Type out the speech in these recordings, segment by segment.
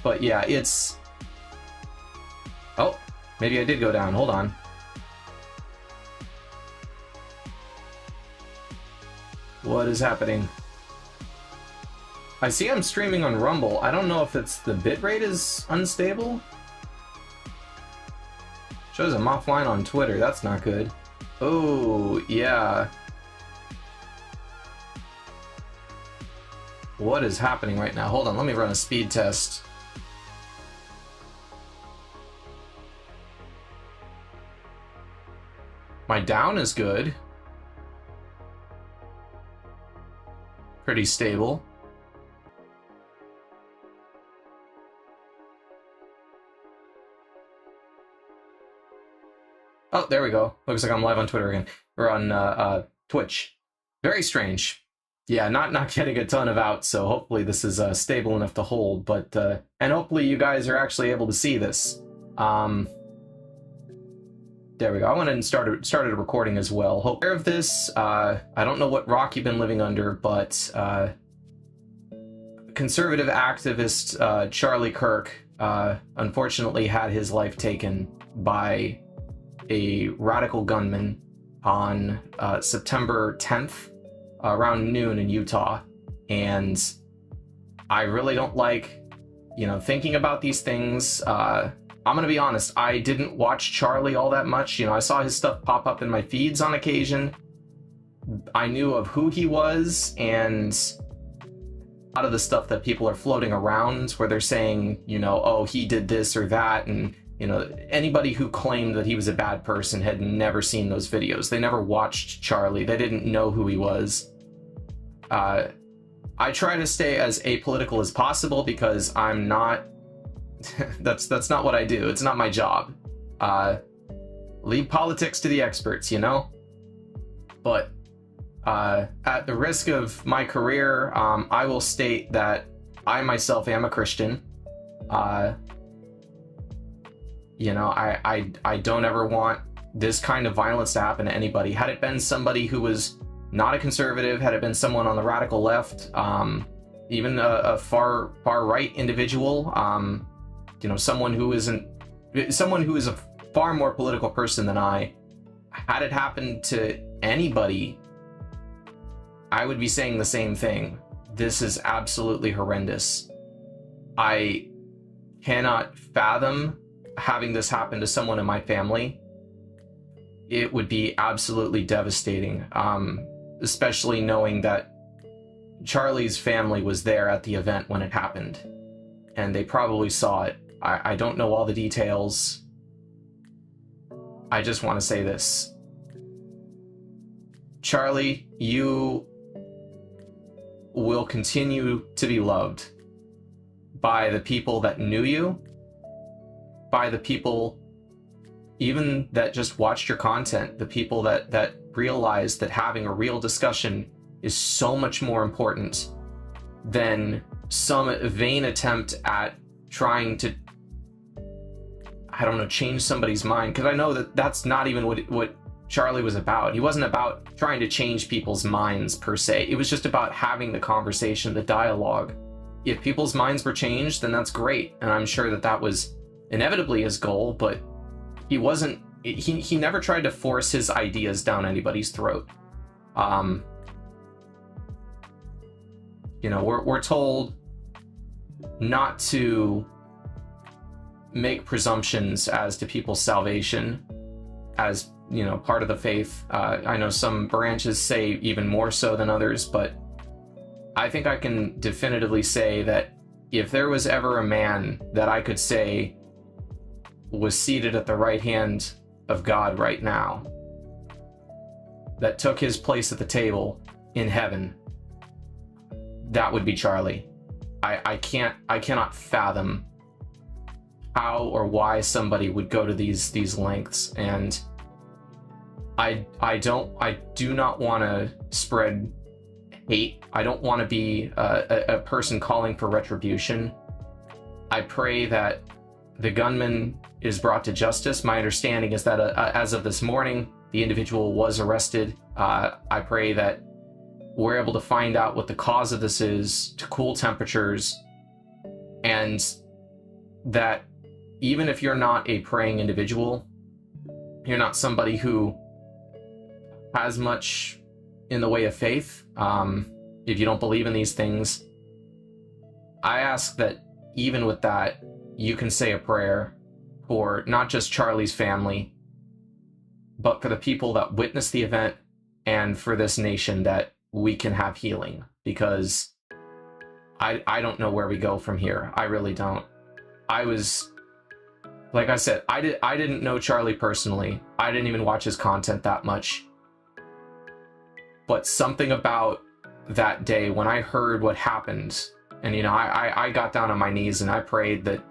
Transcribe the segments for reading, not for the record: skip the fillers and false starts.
But yeah, it's... Oh, maybe I did go down. Hold on. What is happening? I see I'm streaming on Rumble. I don't know if it's the bitrate is unstable. Shows I'm offline on Twitter. That's not good. Oh, yeah. What is happening right now? Hold on, let me run a speed test. My down is good. Pretty stable. Oh, there we go. Looks like I'm live on Twitter again. Or on Twitch. Very strange. Yeah, not getting a ton of outs, so hopefully this is stable enough to hold. But and hopefully you guys are actually able to see this. There we go. I went and started a recording as well. Hope you're aware of this. I don't know what rock you've been living under, but conservative activist Charlie Kirk unfortunately had his life taken by a radical gunman on September 10th around noon in Utah. And I really don't like, thinking about these things. I'm gonna be honest, I didn't watch Charlie all that much. I saw his stuff pop up in my feeds on occasion. I knew of who he was, and a lot of the stuff that people are floating around where they're saying, oh, he did this or that, and anybody who claimed that he was a bad person had never seen those videos. They never watched Charlie. They didn't know who he was. I try to stay as apolitical as possible because I'm not... that's not what I do. It's not my job. Leave politics to the experts, But at the risk of my career, I will state that I myself am a Christian. I don't ever want this kind of violence to happen to anybody. Had it been somebody who was not a conservative, had it been someone on the radical left, even a far right individual, someone who is a far more political person than I, had it happened to anybody, I would be saying the same thing. This is absolutely horrendous. I cannot fathom having this happen to someone in my family. It would be absolutely devastating, especially knowing that Charlie's family was there at the event when it happened, and they probably saw it. I don't know all the details. I just want to say this. Charlie, you will continue to be loved by the people that knew you, by the people even that just watched your content, the people that realized that having a real discussion is so much more important than some vain attempt at trying to, I don't know, change somebody's mind. Because I know that that's not even what Charlie was about. He wasn't about trying to change people's minds per se. It was just about having the conversation, the dialogue. If people's minds were changed, then that's great. And I'm sure that was inevitably his goal, but he wasn't, he never tried to force his ideas down anybody's throat. We're told not to make presumptions as to people's salvation as, part of the faith. I know some branches say even more so than others, but I think I can definitively say that if there was ever a man that I could say was seated at the right hand of God right now, that took his place at the table in heaven, that would be Charlie. I cannot fathom how or why somebody would go to these lengths, and I do not want to spread hate. I don't want to be a person calling for retribution. I pray that the gunman is brought to justice. My understanding is that as of this morning, the individual was arrested. I pray that we're able to find out what the cause of this is, to cool temperatures, and that even if you're not a praying individual, you're not somebody who has much in the way of faith, if you don't believe in these things, I ask that even with that, you can say a prayer for not just Charlie's family, but for the people that witnessed the event and for this nation, that we can have healing, because I don't know where we go from here. I really don't. Like I said, I didn't know Charlie personally. I didn't even watch his content that much. But something about that day when I heard what happened, and you know, I got down on my knees and I prayed that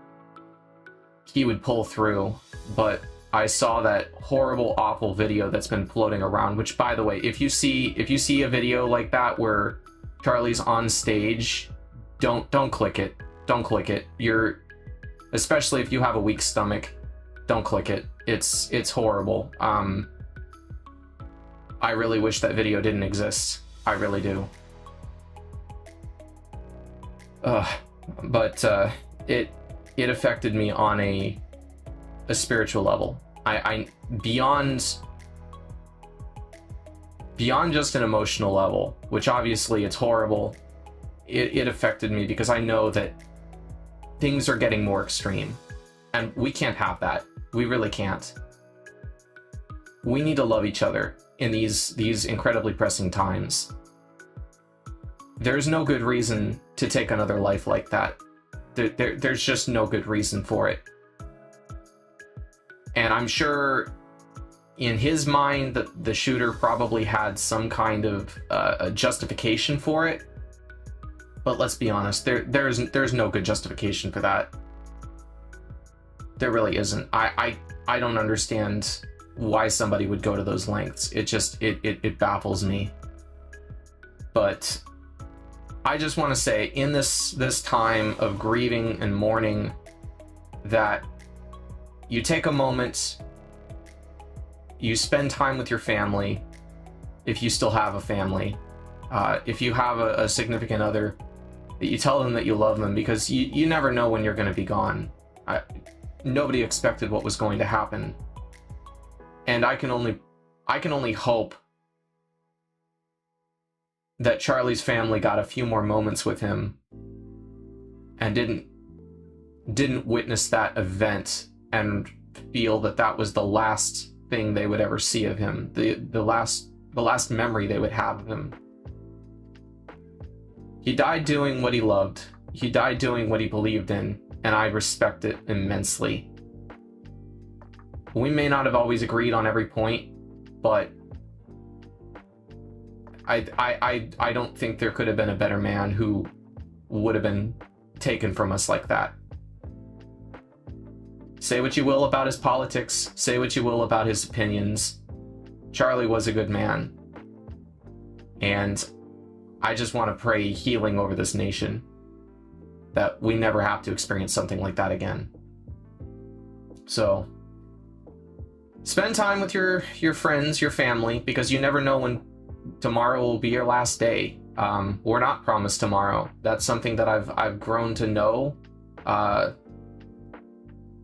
he would pull through, but I saw that horrible, awful video that's been floating around, which, by the way, if you see a video like that where Charlie's on stage, don't click it. Don't click it. Especially if you have a weak stomach, don't click it. It's horrible. I really wish that video didn't exist. I really do. But it affected me on a spiritual level. I beyond just an emotional level, which obviously it's horrible. It affected me because I know that things are getting more extreme, and we can't have that. We really can't. We need to love each other in these incredibly pressing times. There's no good reason to take another life like that. There's just no good reason for it. And I'm sure in his mind that the shooter probably had some kind of a justification for it. But let's be honest, there's no good justification for that. There really isn't. I don't understand why somebody would go to those lengths. It baffles me. But I just want to say, in this time of grieving and mourning, that you take a moment, you spend time with your family, if you still have a family, if you have a significant other, that you tell them that you love them, because you never know when you're going to be gone. Nobody expected what was going to happen, and I can only hope that Charlie's family got a few more moments with him and didn't witness that event and feel that that was the last thing they would ever see of him, the last memory they would have of him. He died doing what he loved. He died doing what he believed in, and I respect it immensely. We may not have always agreed on every point, but I don't think there could have been a better man who would have been taken from us like that. Say what you will about his politics, say what you will about his opinions, Charlie was a good man. And I just want to pray healing over this nation, that we never have to experience something like that again. So, spend time with your friends, your family, because you never know when tomorrow will be your last day. We're not promised tomorrow. That's something that I've grown to know.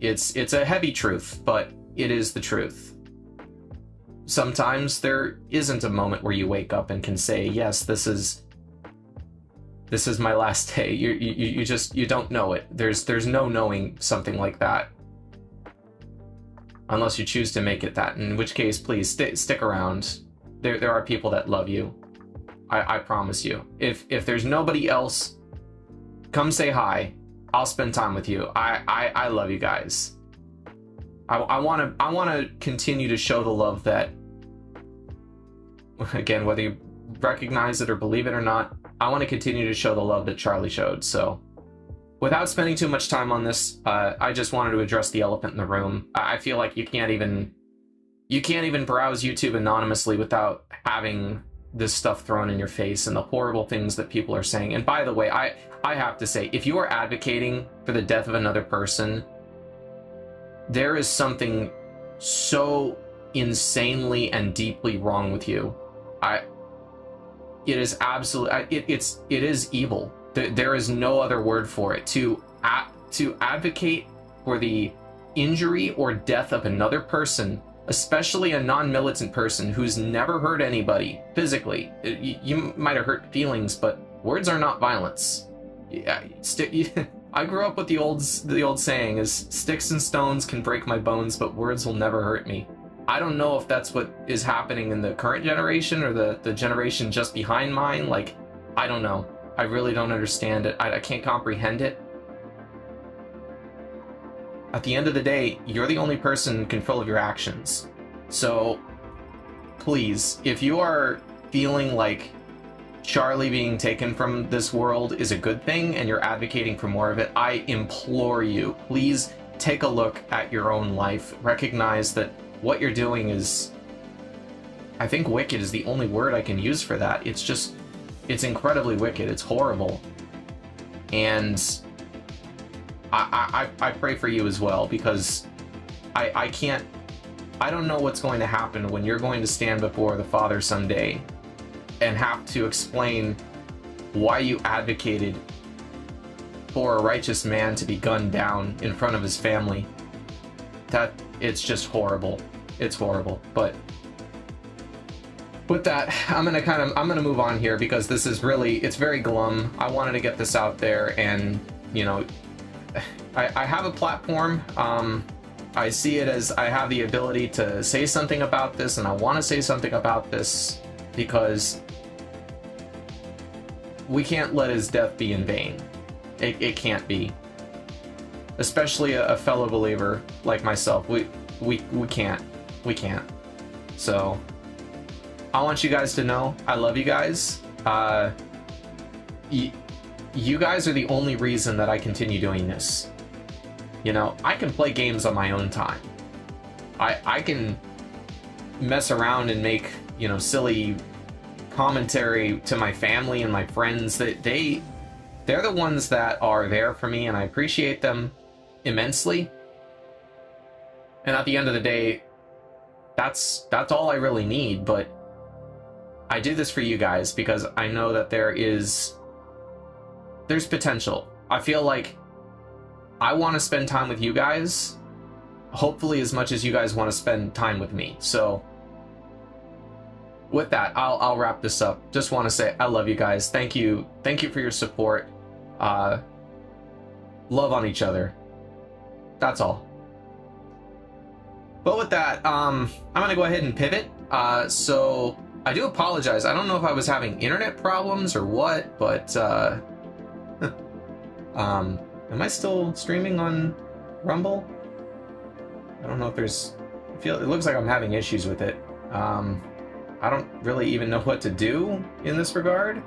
It's a heavy truth, but it is the truth. Sometimes there isn't a moment where you wake up and can say, yes, this is my last day. You don't know it. There's no knowing something like that, unless you choose to make it that, in which case, please stick around. There are people that love you. I promise you. If there's nobody else, come say hi. I'll spend time with you. I love you guys. I want to continue to show the love that, again, whether you recognize it or believe it or not, I want to continue to show the love that Charlie showed. So, without spending too much time on this, I just wanted to address the elephant in the room. I feel like you can't even browse YouTube anonymously without having this stuff thrown in your face and the horrible things that people are saying. And by the way, I have to say, if you are advocating for the death of another person, there is something so insanely and deeply wrong with you. It is absolutely, it is evil. There is no other word for it. To advocate for the injury or death of another person, especially a non-militant person who's never hurt anybody physically. You might have hurt feelings, but words are not violence. I grew up with the old saying is, sticks and stones can break my bones, but words will never hurt me. I don't know if that's what is happening in the current generation or the generation just behind mine. Like, I don't know. I really don't understand it. I can't comprehend it. At the end of the day, you're the only person in control of your actions. So, please, if you are feeling like Charlie being taken from this world is a good thing and you're advocating for more of it, I implore you, please take a look at your own life. Recognize that what you're doing is, I think wicked is the only word I can use for that. It's just, it's incredibly wicked. It's horrible. And I pray for you as well, because I don't know what's going to happen when you're going to stand before the Father someday and have to explain why you advocated for a righteous man to be gunned down in front of his family. That, it's just horrible. It's horrible. But with that, I'm gonna move on here, because this is really, it's very glum. I wanted to get this out there, and you know, I have a platform. I see it as I have the ability to say something about this, and I want to say something about this because we can't let his death be in vain. It can't be. Especially a fellow believer like myself. We can't. We can't. So I want you guys to know I love you guys. You guys are the only reason that I continue doing this. You know, I can play games on my own time. I can mess around and make, you know, silly commentary to my family and my friends. That they're the ones that are there for me, and I appreciate them immensely. And at the end of the day, that's all I really need. But I do this for you guys because I know that there's potential. I feel like I want to spend time with you guys, hopefully as much as you guys want to spend time with me. So with that, I'll wrap this up. Just want to say I love you guys. Thank you for your support. Love on each other. That's all. But with that, I'm gonna go ahead and pivot. So I do apologize. I don't know if I was having internet problems or what, but am I still streaming on Rumble? I don't know if there's... it looks like I'm having issues with it. I don't really even know what to do in this regard.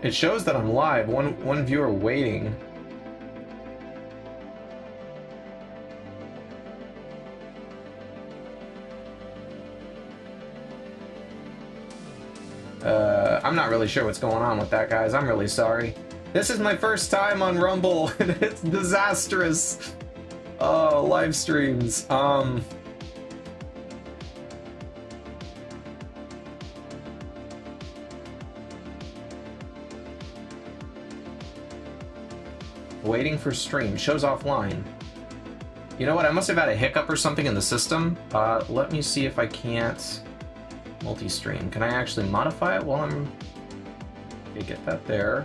It shows that I'm live. One viewer waiting. I'm not really sure what's going on with that, guys. I'm really sorry. This is my first time on Rumble, and it's disastrous. Oh, live streams. Waiting for stream. Shows offline. You know what? I must have had a hiccup or something in the system. Let me see if I can't multi-stream. Can I actually modify it while I'm... Okay, get that there.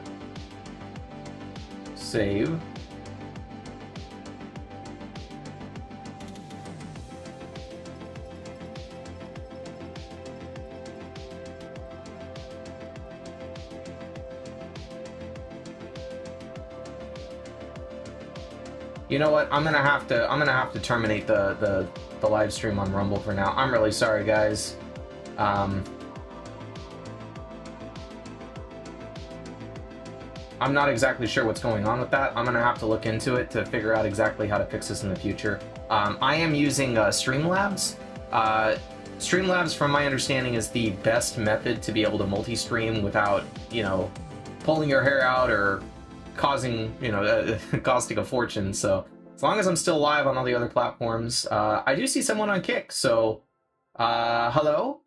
Save. You know what? I'm gonna have to terminate the live stream on Rumble for now. I'm really sorry, guys. I'm not exactly sure what's going on with that. I'm gonna have to look into it to figure out exactly how to fix this in the future. I am using Streamlabs. Streamlabs, from my understanding, is the best method to be able to multi-stream without, you know, pulling your hair out or causing, you know, costing a fortune. So as long as I'm still live on all the other platforms, I do see someone on Kick. So hello,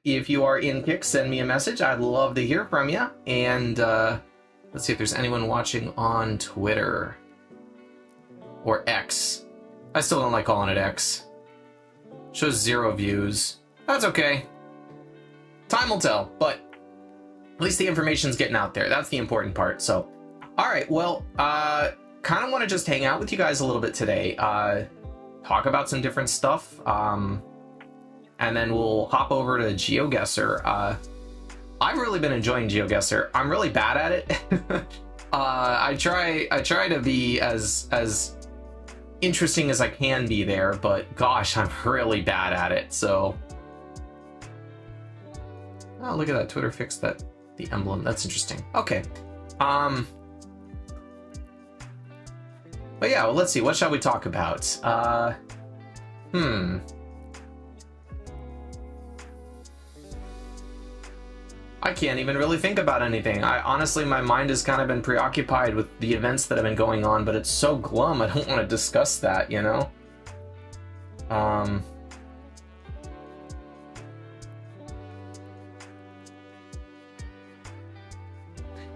if you are in Kick, send me a message. I'd love to hear from you. And Let's see if there's anyone watching on Twitter. Or X. I still don't like calling it X. Shows 0 views. That's okay. Time will tell, but at least the information's getting out there. That's the important part. So, alright, well, kind of want to just hang out with you guys a little bit today. Talk about some different stuff. And then we'll hop over to GeoGuessr. I've really been enjoying GeoGuessr. I'm really bad at it. I try to be as interesting as I can be there, but gosh, I'm really bad at it. So, oh, look at that! Twitter fixed the emblem. That's interesting. Okay, but yeah, well, let's see. What shall we talk about? I can't even really think about anything. Honestly, my mind has kind of been preoccupied with the events that have been going on, but it's so glum, I don't want to discuss that, you know? I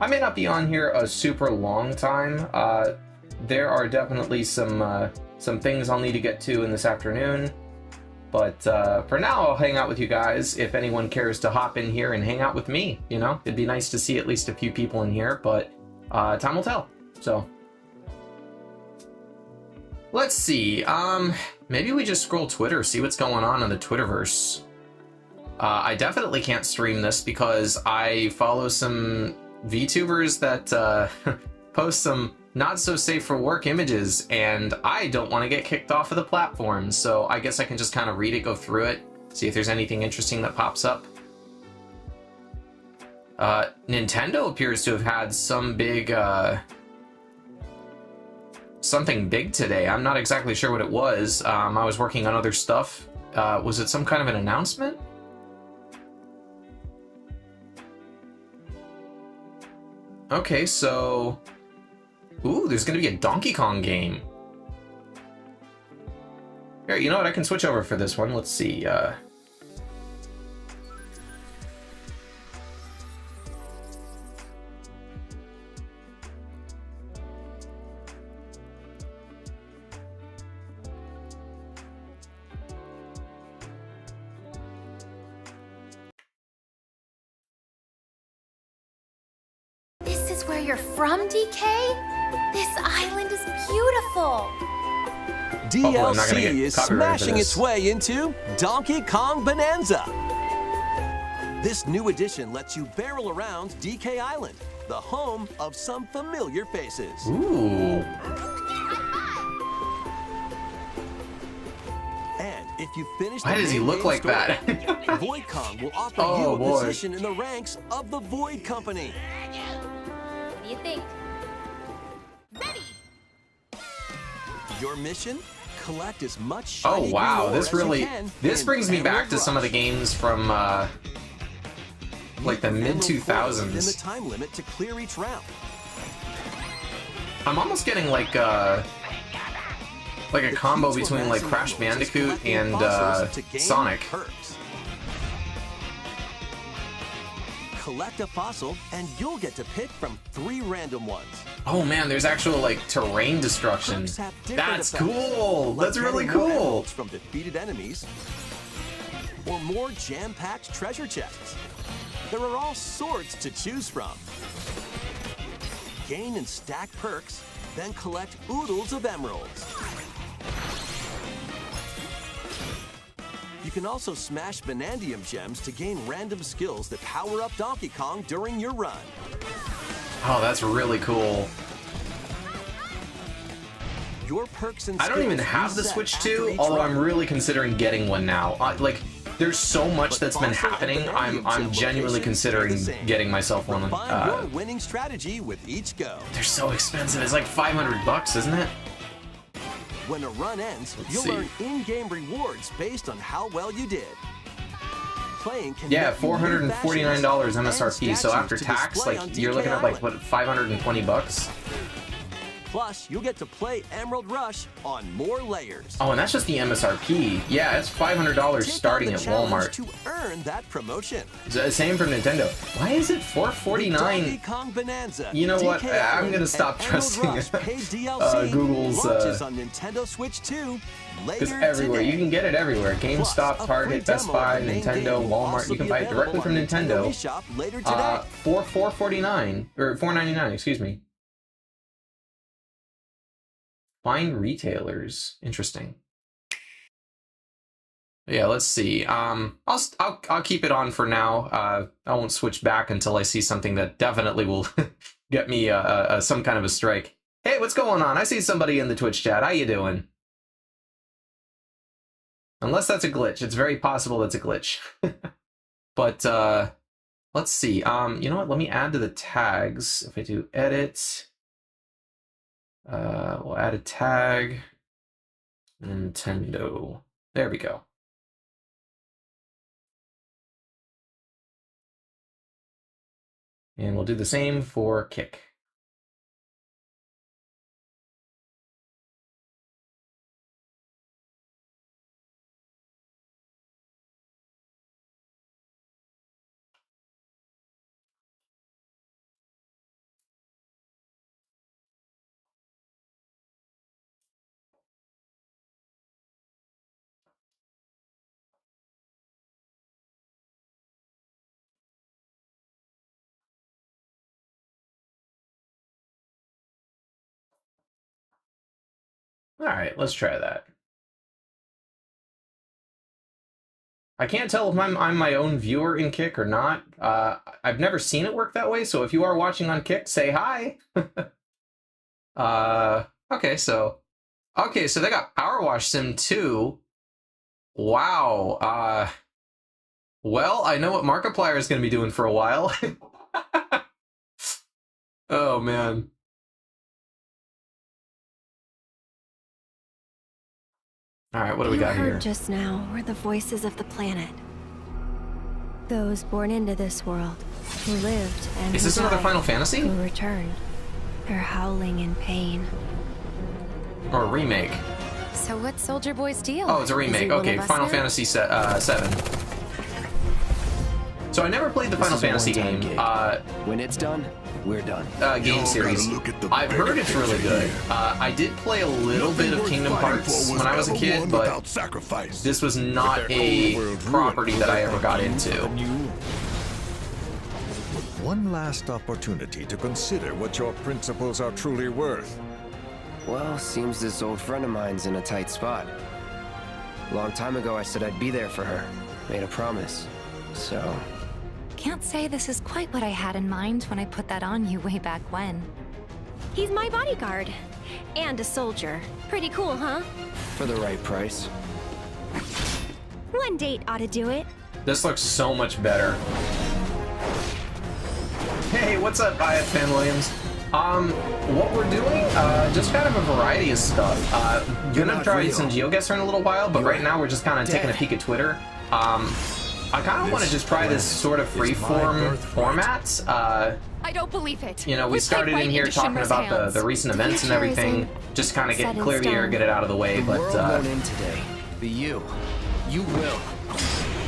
may not be on here a super long time. There are definitely some things I'll need to get to in this afternoon. But for now, I'll hang out with you guys if anyone cares to hop in here and hang out with me, you know? It'd be nice to see at least a few people in here, but time will tell. So, let's see. Maybe we just scroll Twitter, see what's going on in the Twitterverse. I definitely can't stream this because I follow some VTubers that post some not so safe for work images, and I don't want to get kicked off of the platform, so I guess I can just kind of read it, go through it, see if there's anything interesting that pops up. Nintendo appears to have had some big, something big today. I'm not exactly sure what it was. I was working on other stuff. Was it some kind of an announcement? Okay, so... Ooh, there's gonna be a Donkey Kong game. Here, you know what? I can switch over for this one. Let's see. This is where you're from, DK? This island is beautiful. DLC is smashing its way into Donkey Kong Bonanza. This new edition lets you barrel around DK Island, the home of some familiar faces. Ooh. And if you finish the Why does he look like that? Void Kong will offer you a position in the ranks of the Void Company. What do you think? Ready. Your mission? Collect as much Oh shiny wow, ore this as you really can this in brings me back Emerald to some of the Rush. games from like the mid Within the 2000s. time limit to clear each round. I'm almost getting like a combo between like Crash Bandicoot and Sonic. Perks. Collect a fossil and you'll get to pick from 3 random ones. Oh man, there's actual like terrain destruction. Perks have different That's effects, cool. like That's really getting more cool. emeralds from defeated enemies, or more jam-packed treasure chests. There are all sorts to choose from. Gain and stack perks, then collect oodles of emeralds. You can also smash Vanadium gems to gain random skills that power up Donkey Kong during your run. Oh, that's really cool. Your perks and I don't even skills have the reset Switch after 2, each although run. I'm really considering getting one now. Like, there's so much But that's been fossil and happening. Vanadium I'm gem genuinely locations stay the considering same. getting myself one. Refine your winning strategy with each go. They're so expensive. It's like $500, isn't it? When a run ends, Let's you'll see. earn in-game rewards based on how well you did. Playing can Yeah, net you new $449 fashions and MSRP. So statues after to tax, display like on you're DK looking at like Island. what, $520? Plus, you'll get to play Emerald Rush on more layers. Oh, and that's just the MSRP. Yeah, it's $500 starting at Walmart. To earn that promotion. Same for Nintendo. Why is it $449? Donkey Kong Bonanza. You know what? DK I'm gonna stop trusting Google's launches on Nintendo Switch 2 because later everywhere today. You can get it everywhere. GameStop, Plus, Target, Best Buy, Nintendo, Walmart. You can buy it directly from Nintendo. For $449 or $4.99. Excuse me. Find retailers. Interesting. Yeah, let's see. I'll keep it on for now. I won't switch back until I see something that definitely will get me some kind of a strike. Hey, what's going on? I see somebody in the Twitch chat. How you doing? Unless that's a glitch. It's very possible that's a glitch. But let's see. You know what? Let me add to the tags. If I do edit, we'll add a tag. Nintendo. There we go. And we'll do the same for Kick. All right, let's try that. I can't tell if I'm my own viewer in Kick or not. I've never seen it work that way, so if you are watching on Kick, say hi. Okay, so they got Power Wash Sim 2. Wow. Well, I know what Markiplier is going to be doing for a while. Oh, man. All right, what do we got here? Just now were the voices of the planet. Those born into this world, who lived and Is this who another died, Final Fantasy? who returned. They're howling in pain. Or a remake? So what's Soldier Boy's deal? Oh, it's a Is he remake. one Okay, of us Final now? Fantasy 7. So I never played the Final Fantasy game. When it's done, we're done. Game series. I've heard it's really good. I did play a little bit of Kingdom Hearts when I was a kid, but this was not a property that I ever got into. One last opportunity to consider what your principles are truly worth. Well, seems this old friend of mine's in a tight spot. Long time ago, I said I'd be there for her. Made a promise. So... Can't say this is quite what I had in mind when I put that on you way back when. He's my bodyguard. And a soldier. Pretty cool, huh? For the right price. One date ought to do it. This looks so much better. Hey, what's up, IFN Williams? What we're doing, just kind of a variety of stuff. Gonna try some GeoGuessr in a little while, but right now we're just kind of taking a peek at Twitter. I kind of want to just try this sort of freeform format. I don't believe it. You know, we started in here talking about the recent events and everything, just kind of clear the air, get it out of the way. But world won't end today. But you will.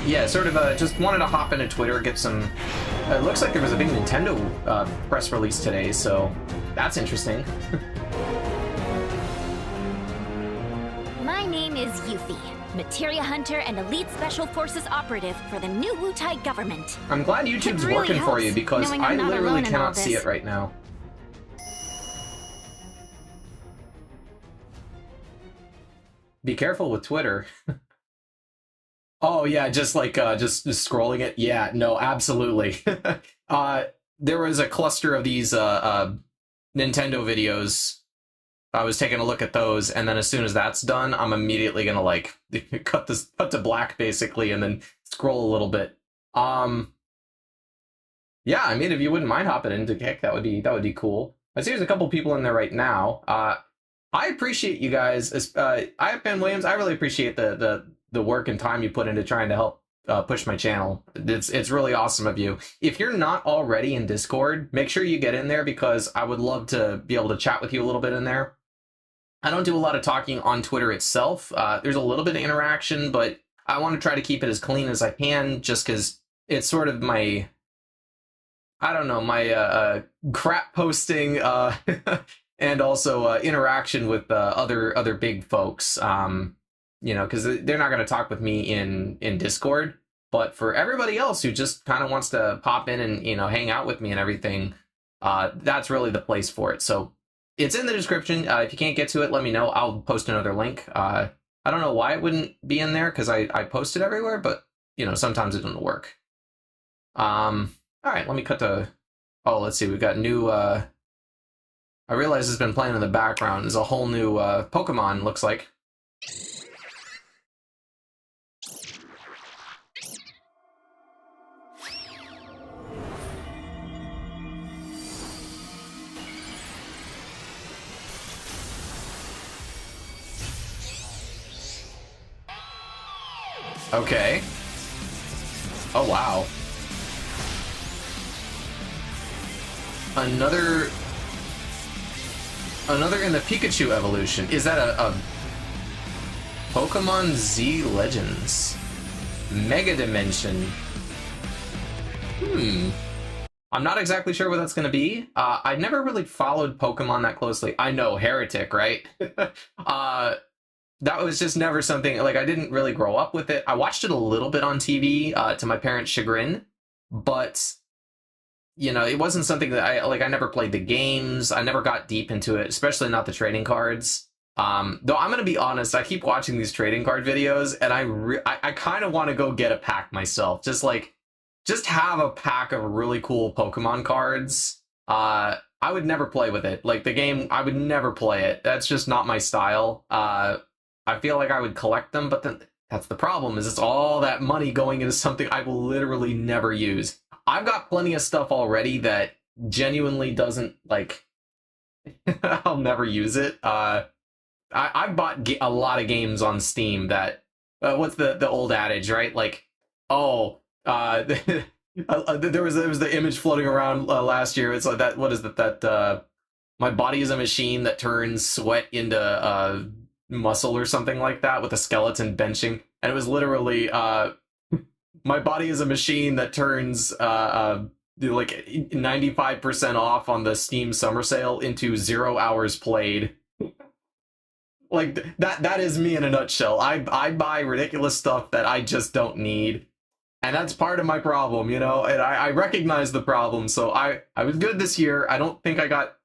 Yeah, sort of just wanted to hop into Twitter, get some. It looks like there was a big Nintendo press release today, so that's interesting. My name is Yuffie, Materia Hunter and Elite Special Forces Operative for the new Wutai government. I'm glad YouTube's really working for you helps because knowing I I'm not literally alone in all cannot see this. it right now. Be careful with Twitter. Oh yeah, just like just scrolling it. Yeah, no, absolutely. There was a cluster of these Nintendo videos. I was taking a look at those, and then as soon as that's done, I'm immediately gonna like cut to black basically, and then scroll a little bit. Yeah, I mean, if you wouldn't mind hopping into Kick, that would be cool. I see there's a couple people in there right now. I appreciate you guys. I have Ben Williams. I really appreciate the work and time you put into trying to help push my channel. It's really awesome of you. If you're not already in Discord, make sure you get in there because I would love to be able to chat with you a little bit in there. I don't do a lot of talking on Twitter itself. There's a little bit of interaction, but I want to try to keep it as clean as I can just because it's sort of my, I don't know, my crap posting and also interaction with other big folks. You know, because they're not going to talk with me in Discord. But for everybody else who just kind of wants to pop in and, you know, hang out with me and everything, that's really the place for it. So it's in the description. If you can't get to it, let me know. I'll post another link. I don't know why it wouldn't be in there because I post it everywhere, but, you know, sometimes it doesn't work. All right, let me cut to... Oh, let's see. We've got new... I realize it's been playing in the background. There's a whole new Pokemon, looks like. Okay. Oh, wow. Another in the Pikachu evolution. Is that a Pokemon Z Legends? Mega Dimension. I'm not exactly sure what that's going to be. I never really followed Pokemon that closely. I know, Heretic, right? That was just never something, like, I didn't really grow up with it. I watched it a little bit on TV, to my parents' chagrin, but, you know, it wasn't something that I never played the games. I never got deep into it, especially not the trading cards. Though I'm going to be honest, I keep watching these trading card videos, and I kind of want to go get a pack myself. Just have a pack of really cool Pokemon cards. I would never play with it. Like, the game, I would never play it. That's just not my style. I feel like I would collect them, but then that's the problem, is it's all that money going into something I will literally never use. I've got plenty of stuff already that genuinely doesn't, like, I'll never use it. I've bought a lot of games on Steam that, what's the old adage, right? Like, oh, there was the image floating around last year. It's like that, what is it, that my body is a machine that turns sweat into muscle or something like that, with a skeleton benching, and it was literally my body is a machine that turns like 95% off on the Steam summer sale into 0 hours played. Like, that is me in a nutshell. I buy ridiculous stuff that I just don't need, and that's part of my problem, you know, and I recognize the problem. So I was good this year. I don't think I got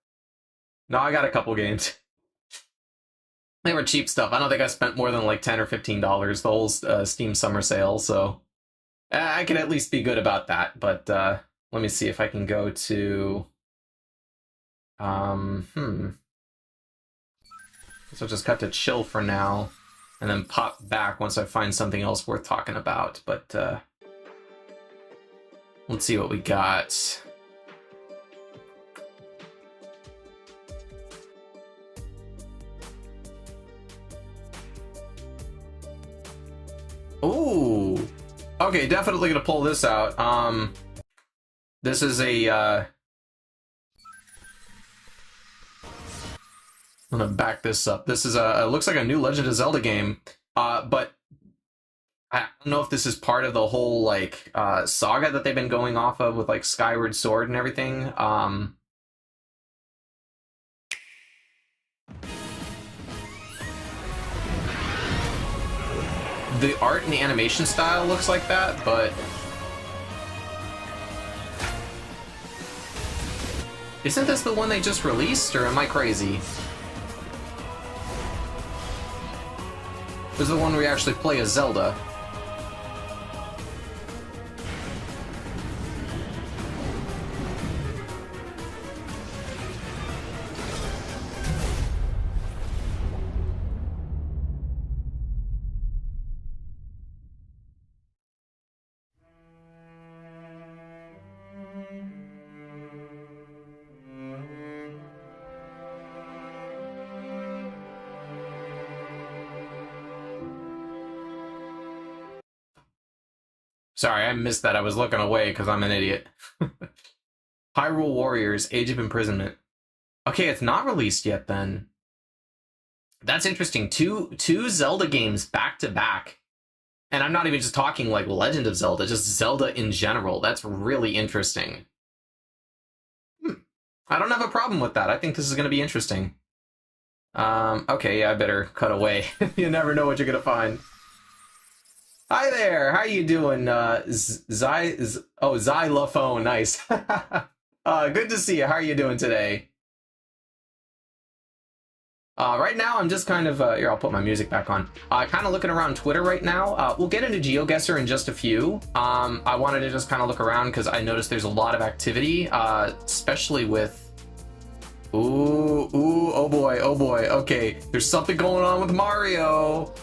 a couple games. They were cheap stuff. I don't think I spent more than like $10 or $15 the whole Steam summer sale, so I can at least be good about that. But let me see if I can go to... So I'll just cut to chill for now, and then pop back once I find something else worth talking about. But let's see what we got. Ooh, okay, definitely gonna pull this out. This is a I'm gonna back this up. This is a, it looks like a new Legend of Zelda game, but I don't know if this is part of the whole, like, saga that they've been going off of with, like, Skyward Sword and everything. The art and the animation style looks like that, but... Isn't this the one they just released, or am I crazy? This is the one where you actually play as Zelda. Sorry, I missed that. I was looking away because I'm an idiot. Hyrule Warriors, Age of Imprisonment. Okay, it's not released yet then. That's interesting. Two Zelda games back to back. And I'm not even just talking like Legend of Zelda, just Zelda in general. That's really interesting. I don't have a problem with that. I think this is going to be interesting. Okay, yeah, I better cut away. You never know what you're going to find. Hi there, how you doing? Xylophone, nice. Good to see you. How are you doing today? Right now, I'm just kind of, here, I'll put my music back on. Kind of looking around Twitter right now. We'll get into GeoGuessr in just a few. I wanted to just kind of look around because I noticed there's a lot of activity, especially with... Ooh, oh boy, okay. There's something going on with Mario.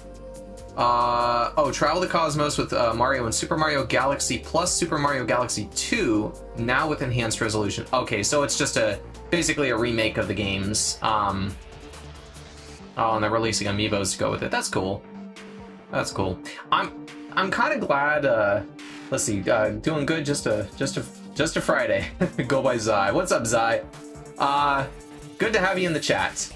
Travel the Cosmos with Mario and Super Mario Galaxy plus Super Mario Galaxy 2, now with enhanced resolution. Okay, so it's just basically a remake of the games. Oh, and they're releasing amiibos to go with it. That's cool. That's cool. I'm kind of glad. Let's see, doing good. Just a Friday. Go by Zai. What's up, Zai? Good to have you in the chat.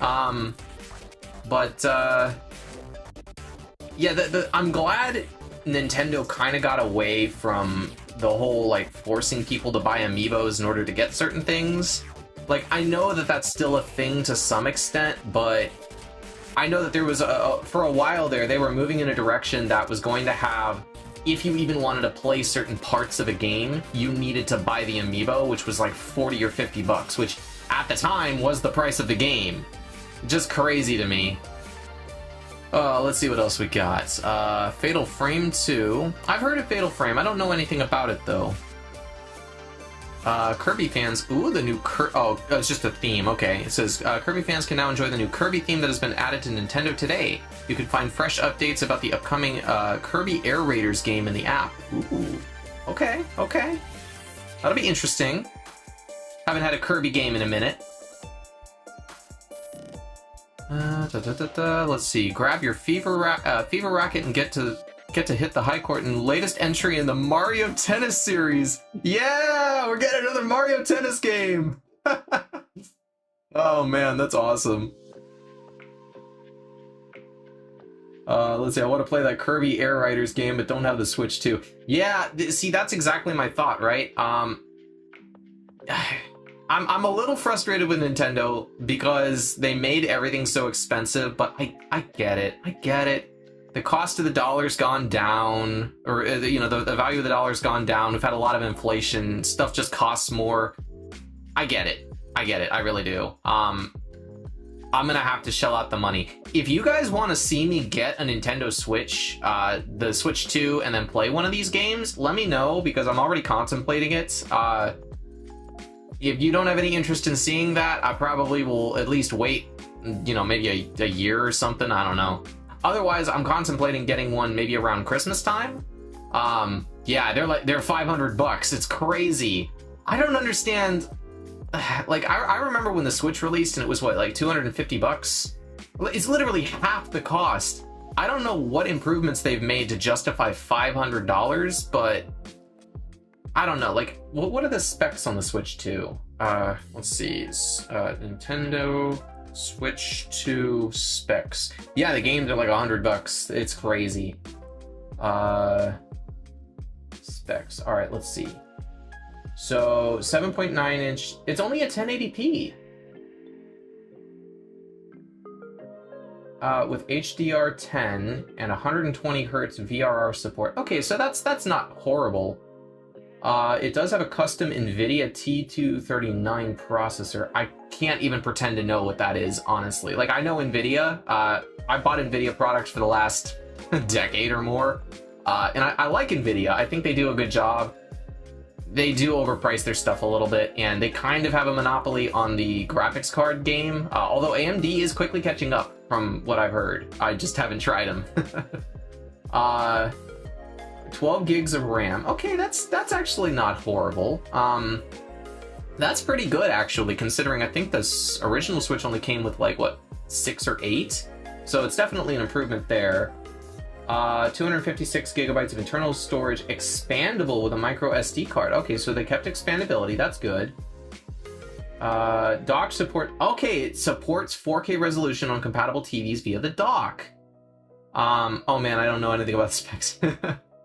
Yeah, I'm glad Nintendo kind of got away from the whole, like, forcing people to buy amiibos in order to get certain things. Like, I know that that's still a thing to some extent, but I know that there was, for a while there, they were moving in a direction that was going to have, if you even wanted to play certain parts of a game, you needed to buy the amiibo, which was like 40 or 50 bucks, which at the time was the price of the game. Just crazy to me. Let's see what else we got. Fatal Frame 2. I've heard of Fatal Frame. I don't know anything about it, though. Kirby fans... Ooh, the new it's just a theme. Okay. It says, Kirby fans can now enjoy the new Kirby theme that has been added to Nintendo today. You can find fresh updates about the upcoming Kirby Air Raiders game in the app. Ooh. Okay. That'll be interesting. Haven't had a Kirby game in a minute. Let's see. Grab your Fever Racket and get to hit the high court in latest entry in the Mario Tennis series. Yeah, we're getting another Mario Tennis game. Oh man, that's awesome. Let's see. I want to play that Kirby Air Riders game, but don't have the Switch 2. Yeah, see, that's exactly my thought, right? I'm a little frustrated with Nintendo because they made everything so expensive, but I get it. The cost of the dollar's gone down, or you know, the value of the dollar's gone down. We've had a lot of inflation. Stuff just costs more. I get it. I really do. I'm gonna have to shell out the money. If you guys want to see me get a Nintendo Switch, the Switch 2, and then play one of these games, let me know because I'm already contemplating it. If you don't have any interest in seeing that, I probably will at least wait, you know, maybe a year or something. I don't know. Otherwise, I'm contemplating getting one maybe around Christmas time. Yeah, they're 500 bucks. It's crazy. I don't understand. Like, I remember when the Switch released and it was what, like 250 bucks? It's literally half the cost. I don't know what improvements they've made to justify $500, but I don't know. Like, what are the specs on the Switch 2? Let's see. Nintendo Switch 2 specs. Yeah, the games are like 100 bucks. It's crazy. Specs. All right, let's see. So 7.9 inch. It's only a 1080p. With HDR10 and 120 hertz VRR support. Okay, so that's not horrible. It does have a custom NVIDIA T239 processor. I can't even pretend to know what that is, honestly. Like, I know NVIDIA. I bought NVIDIA products for the last decade or more. And I like NVIDIA. I think they do a good job. They do overprice their stuff a little bit, and they kind of have a monopoly on the graphics card game. Although AMD is quickly catching up, from what I've heard. I just haven't tried them. 12 gigs of RAM. Okay, that's actually not horrible. That's pretty good, actually, considering I think the original Switch only came with, like, what, 6 or 8? So it's definitely an improvement there. 256 gigabytes of internal storage, expandable with a micro SD card. Okay, so they kept expandability. That's good. Dock support. Okay, it supports 4K resolution on compatible TVs via the dock. Oh man, I don't know anything about the specs.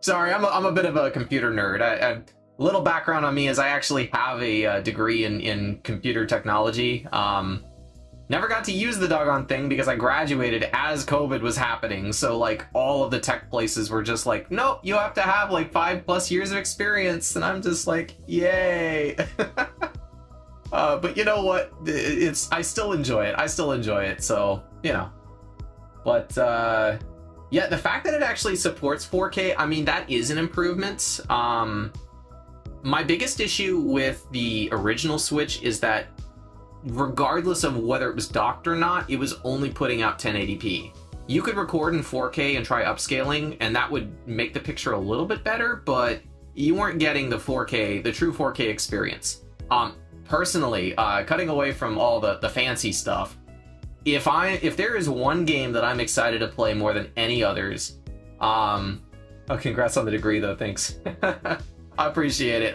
Sorry, I'm a bit of a computer nerd. A little background on me is I actually have a degree in computer technology. Never got to use the doggone thing because I graduated as COVID was happening. So like all of the tech places were just like, nope, you have to have like 5+ years of experience. And I'm just like, yay. But you know what? I still enjoy it. I still enjoy it. So, you know, but, yeah, the fact that it actually supports 4K, I mean, that is an improvement. My biggest issue with the original Switch is that regardless of whether it was docked or not, it was only putting out 1080p. You could record in 4K and try upscaling, and that would make the picture a little bit better, but you weren't getting the 4K, the true 4K experience. Personally, cutting away from all the fancy stuff, if there is one game that I'm excited to play more than any others, oh, congrats on the degree though, thanks. I appreciate it.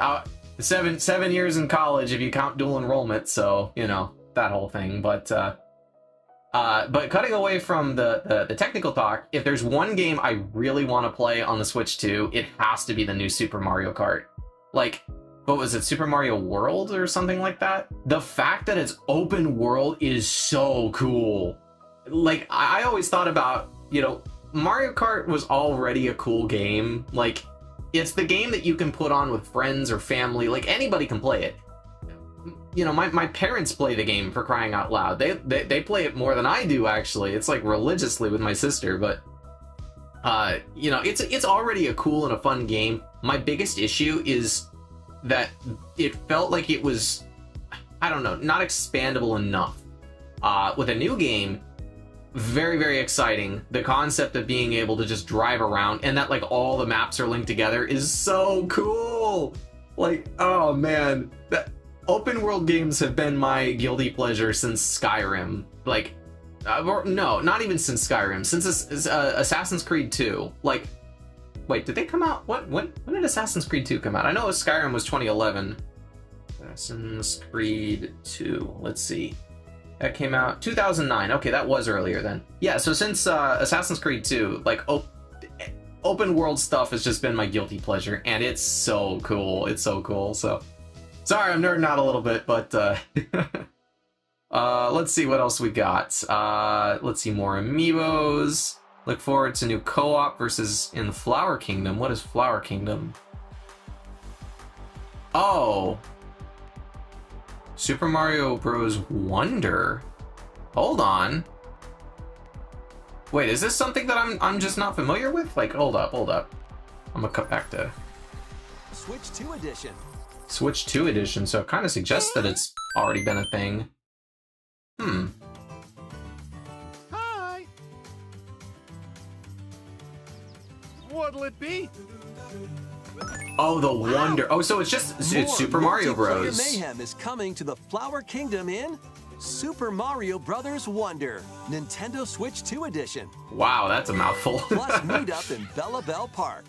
7 years in college if you count dual enrollment, so you know that whole thing. But cutting away from the technical talk, if there's one game I really want to play on the Switch 2, it has to be the new Super Mario Kart. Like, what was it, Super Mario World or something like that? The fact that it's open world is so cool. Like, I always thought about, you know, Mario Kart was already a cool game. Like, it's the game that you can put on with friends or family. Like, anybody can play it. You know, my parents play the game, for crying out loud. They play it more than I do, actually. It's like religiously with my sister, but you know, it's already a cool and a fun game. My biggest issue is that it felt like it was, I don't know, not expandable enough. With a new game, very, very exciting. The concept of being able to just drive around and that like all the maps are linked together is so cool. Like, oh man, that open world games have been my guilty pleasure since Skyrim. Like, no, not even since Skyrim, since Assassin's Creed 2. Like, wait, did they come out? When did Assassin's Creed 2 come out? I know Skyrim was 2011. Assassin's Creed 2, let's see. That came out 2009. Okay, that was earlier then. Yeah, so since Assassin's Creed 2, like open world stuff has just been my guilty pleasure, and it's so cool. It's so cool. So sorry, I'm nerding out a little bit, but let's see what else we got. Let's see, more amiibos. Look forward to new co-op versus in Flower Kingdom. What is Flower Kingdom? Oh. Super Mario Bros. Wonder? Hold on. Wait, is this something that I'm just not familiar with? Like, hold up. I'm gonna cut back to... Switch 2 Edition. Switch 2 Edition, so it kind of suggests that it's already been a thing. Hi! What'll it be? Oh, the Wonder. Oh, so it's Super Mario Bros. Mayhem is coming to the Flower Kingdom in Super Mario Bros. Wonder, Nintendo Switch 2 Edition. Wow, that's a mouthful. Plus meet up in Bella Bell Park.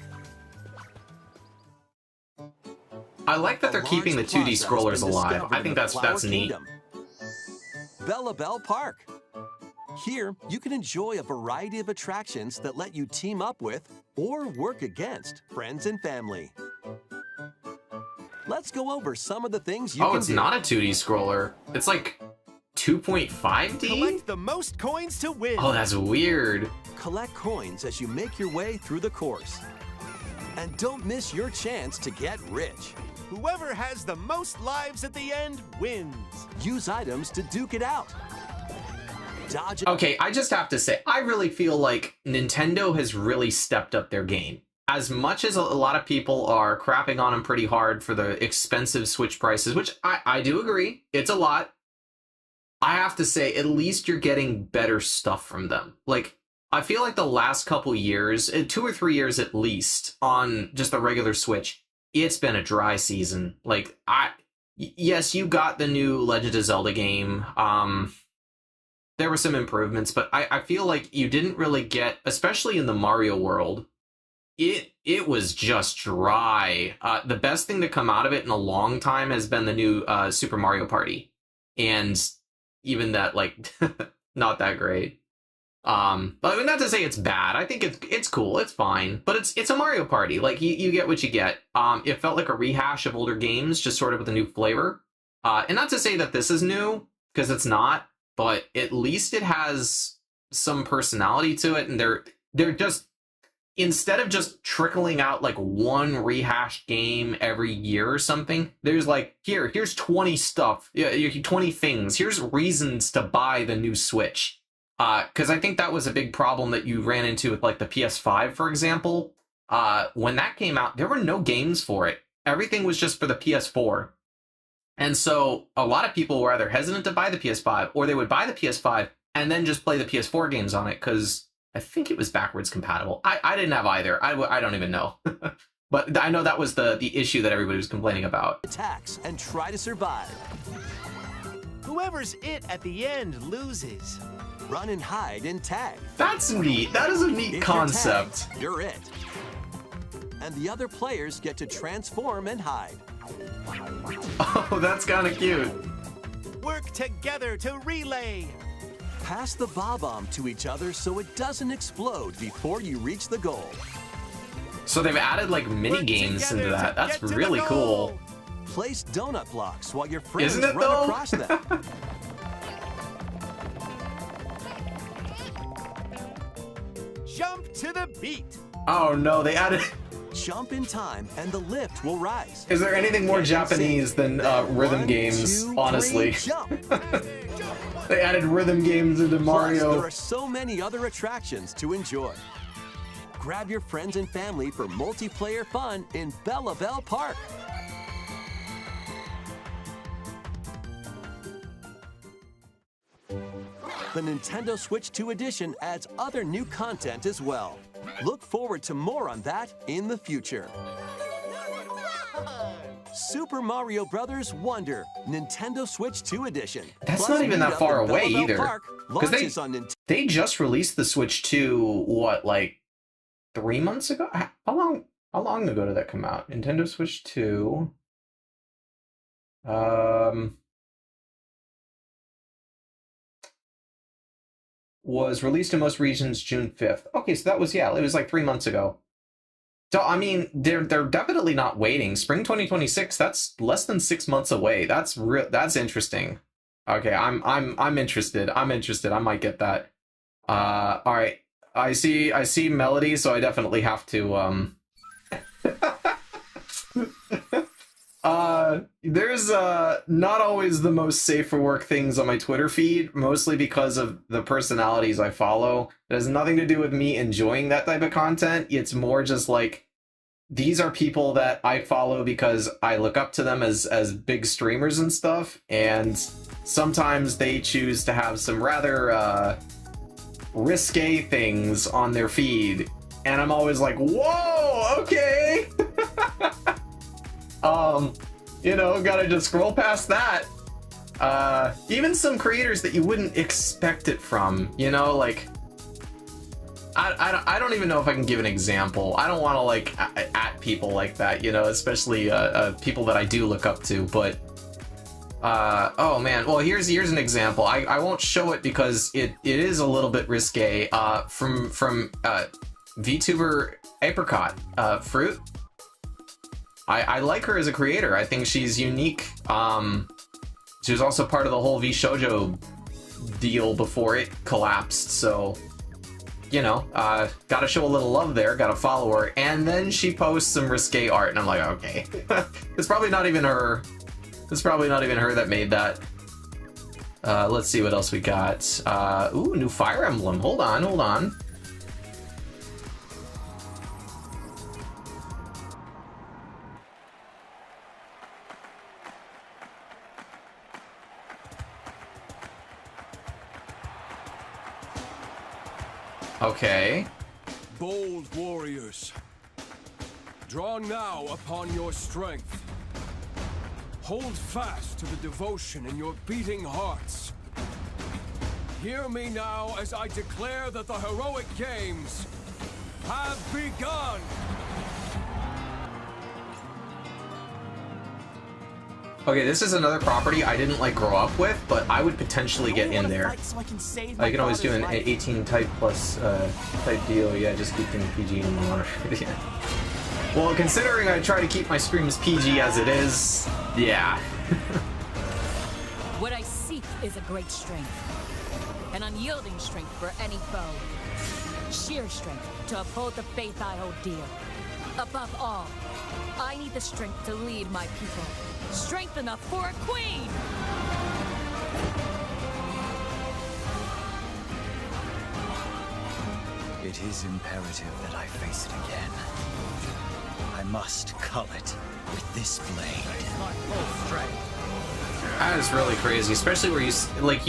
I like that they're keeping the 2D scrollers alive. I think that's neat. Bella Bell Park. Here, you can enjoy a variety of attractions that let you team up with or work against friends and family. Let's go over some of the things you can do. Oh, it's not a 2D scroller. It's like 2.5D? Collect the most coins to win. Oh, that's weird. Collect coins as you make your way through the course. And don't miss your chance to get rich. Whoever has the most lives at the end wins. Use items to duke it out. Dodge it. Okay, I just have to say, I really feel like Nintendo has really stepped up their game. As much as a lot of people are crapping on them pretty hard for the expensive Switch prices, which I do agree, it's a lot. I have to say, at least you're getting better stuff from them. Like, I feel like the last couple years, 2 or 3 years at least, on just the regular Switch, it's been a dry season. Like, yes, you got the new Legend of Zelda game. there were some improvements, but I feel like you didn't really get, especially in the Mario world, it was just dry. The best thing to come out of it in a long time has been the new Super Mario Party, and even that, like, not that great. But I mean, not to say it's bad. I think it's cool. It's fine. But it's a Mario Party. Like, you get what you get. It felt like a rehash of older games, just sort of with a new flavor. And not to say that this is new, because it's not. But at least it has some personality to it. And they're just, instead of just trickling out like one rehashed game every year or something, there's like, here's 20 stuff. 20 things. Here's reasons to buy the new Switch. Because I think that was a big problem that you ran into with, like, the PS5, for example. When that came out, there were no games for it. Everything was just for the PS4. And so a lot of people were either hesitant to buy the PS5, or they would buy the PS5 and then just play the PS4 games on it, because I think it was backwards compatible. I didn't have either. I don't even know. But I know that was the issue that everybody was complaining about. Attacks and try to survive. Whoever's it at the end loses. Run and hide and tag. That's neat. That is a neat concept. You're it. And the other players get to transform and hide. Oh, that's kind of cute. Work together to relay. Pass the bomb to each other so it doesn't explode before you reach the goal. So they've added, like, mini games into that. That's really cool. Place donut blocks while your friends Isn't it, run though? across them. Jump to the beat. Oh no, they added... Jump in time and the lift will rise. Is there anything more Japanese than rhythm games, honestly? Jump. They added rhythm games into Mario. Plus, there are so many other attractions to enjoy. Grab your friends and family for multiplayer fun in Bella Bell Park. The Nintendo Switch 2 edition adds other new content as well. Look forward to more on that in the future. Super Mario Bros. Wonder, Nintendo Switch 2 edition. That's Plus, not even that far away either. Because they just released the Switch 2, what, like 3 months ago? How long ago did that come out? Nintendo Switch 2. Was released in most regions June 5th. Okay, so that was, yeah, it was like 3 months ago. So, I mean, they're definitely not waiting. Spring 2026, that's less than 6 months away. That's interesting. Okay, I'm interested. I might get that. All right. I see Melody, so I definitely have to there's not always the most safe for work things on my Twitter feed, mostly because of the personalities I follow. It has nothing to do with me enjoying that type of content. It's more just like, these are people that I follow because I look up to them as big streamers and stuff, and sometimes they choose to have some rather risque things on their feed, and I'm always like, whoa, okay. You know, gotta just scroll past that. Even some creators that you wouldn't expect it from, you know, like, I don't even know if I can give an example. I don't want to, like, at people like that, you know, especially people that I do look up to, but oh man, well, here's an example. I won't show it because it is a little bit risque. From VTuber Apricot Fruit. I like her as a creator. I think she's unique. She was also part of the whole VShojo deal before it collapsed, so, you know, gotta show a little love there, gotta follow her, and then she posts some risque art, and I'm like, okay. It's probably not even her. It's probably not even her that made that. Let's see what else we got. Ooh, new Fire Emblem. Hold on. Okay. Bold warriors, draw now upon your strength. Hold fast to the devotion in your beating hearts. Hear me now as I declare that the heroic games have begun! Okay, this is another property I didn't like grow up with, but I would potentially get in there. I can always do an 18 type plus type deal. Yeah, just keep things PG and moderate. Yeah. Well, considering I try to keep my streams PG as it is, yeah. What I seek is a great strength. An unyielding strength for any foe. Sheer strength to uphold the faith I hold dear. Above all, I need the strength to lead my people. Strength enough for a queen! It is imperative that I face it again. I must cull it with this blade. That is really crazy, especially where you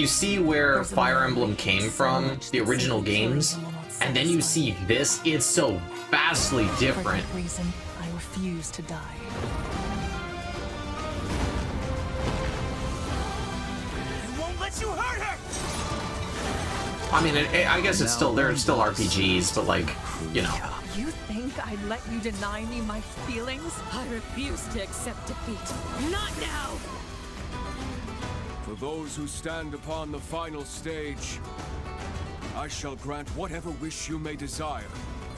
see where Fire Emblem came from, the original games, and then you see this. It's so vastly different. For that reason, I refuse to die. You hurt her! I mean, I guess it's still, they're still RPGs, but like, you know. You think I'd let you deny me my feelings? I refuse to accept defeat. Not now! For those who stand upon the final stage, I shall grant whatever wish you may desire.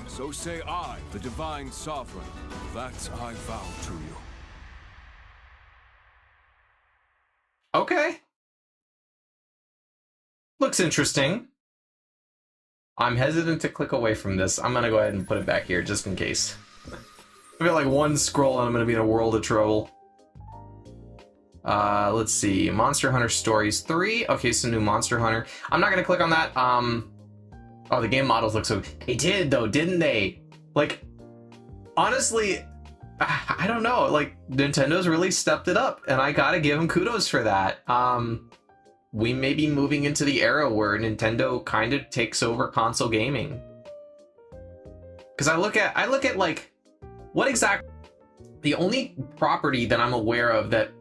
So say I, the Divine Sovereign, that I vow to you. Okay. Looks interesting. I'm hesitant to click away from this. I'm gonna go ahead and put it back here just in case. I feel like one scroll and I'm gonna be in a world of trouble. Let's see. Monster Hunter Stories 3. Okay, so new Monster Hunter. I'm not gonna click on that. Oh, the game models look so... They did, though, didn't they? Like, honestly, I don't know. Like, Nintendo's really stepped it up, and I gotta give them kudos for that. We may be moving into the era where Nintendo kind of takes over console gaming. Because I look at like, what exactly... The only property that I'm aware of that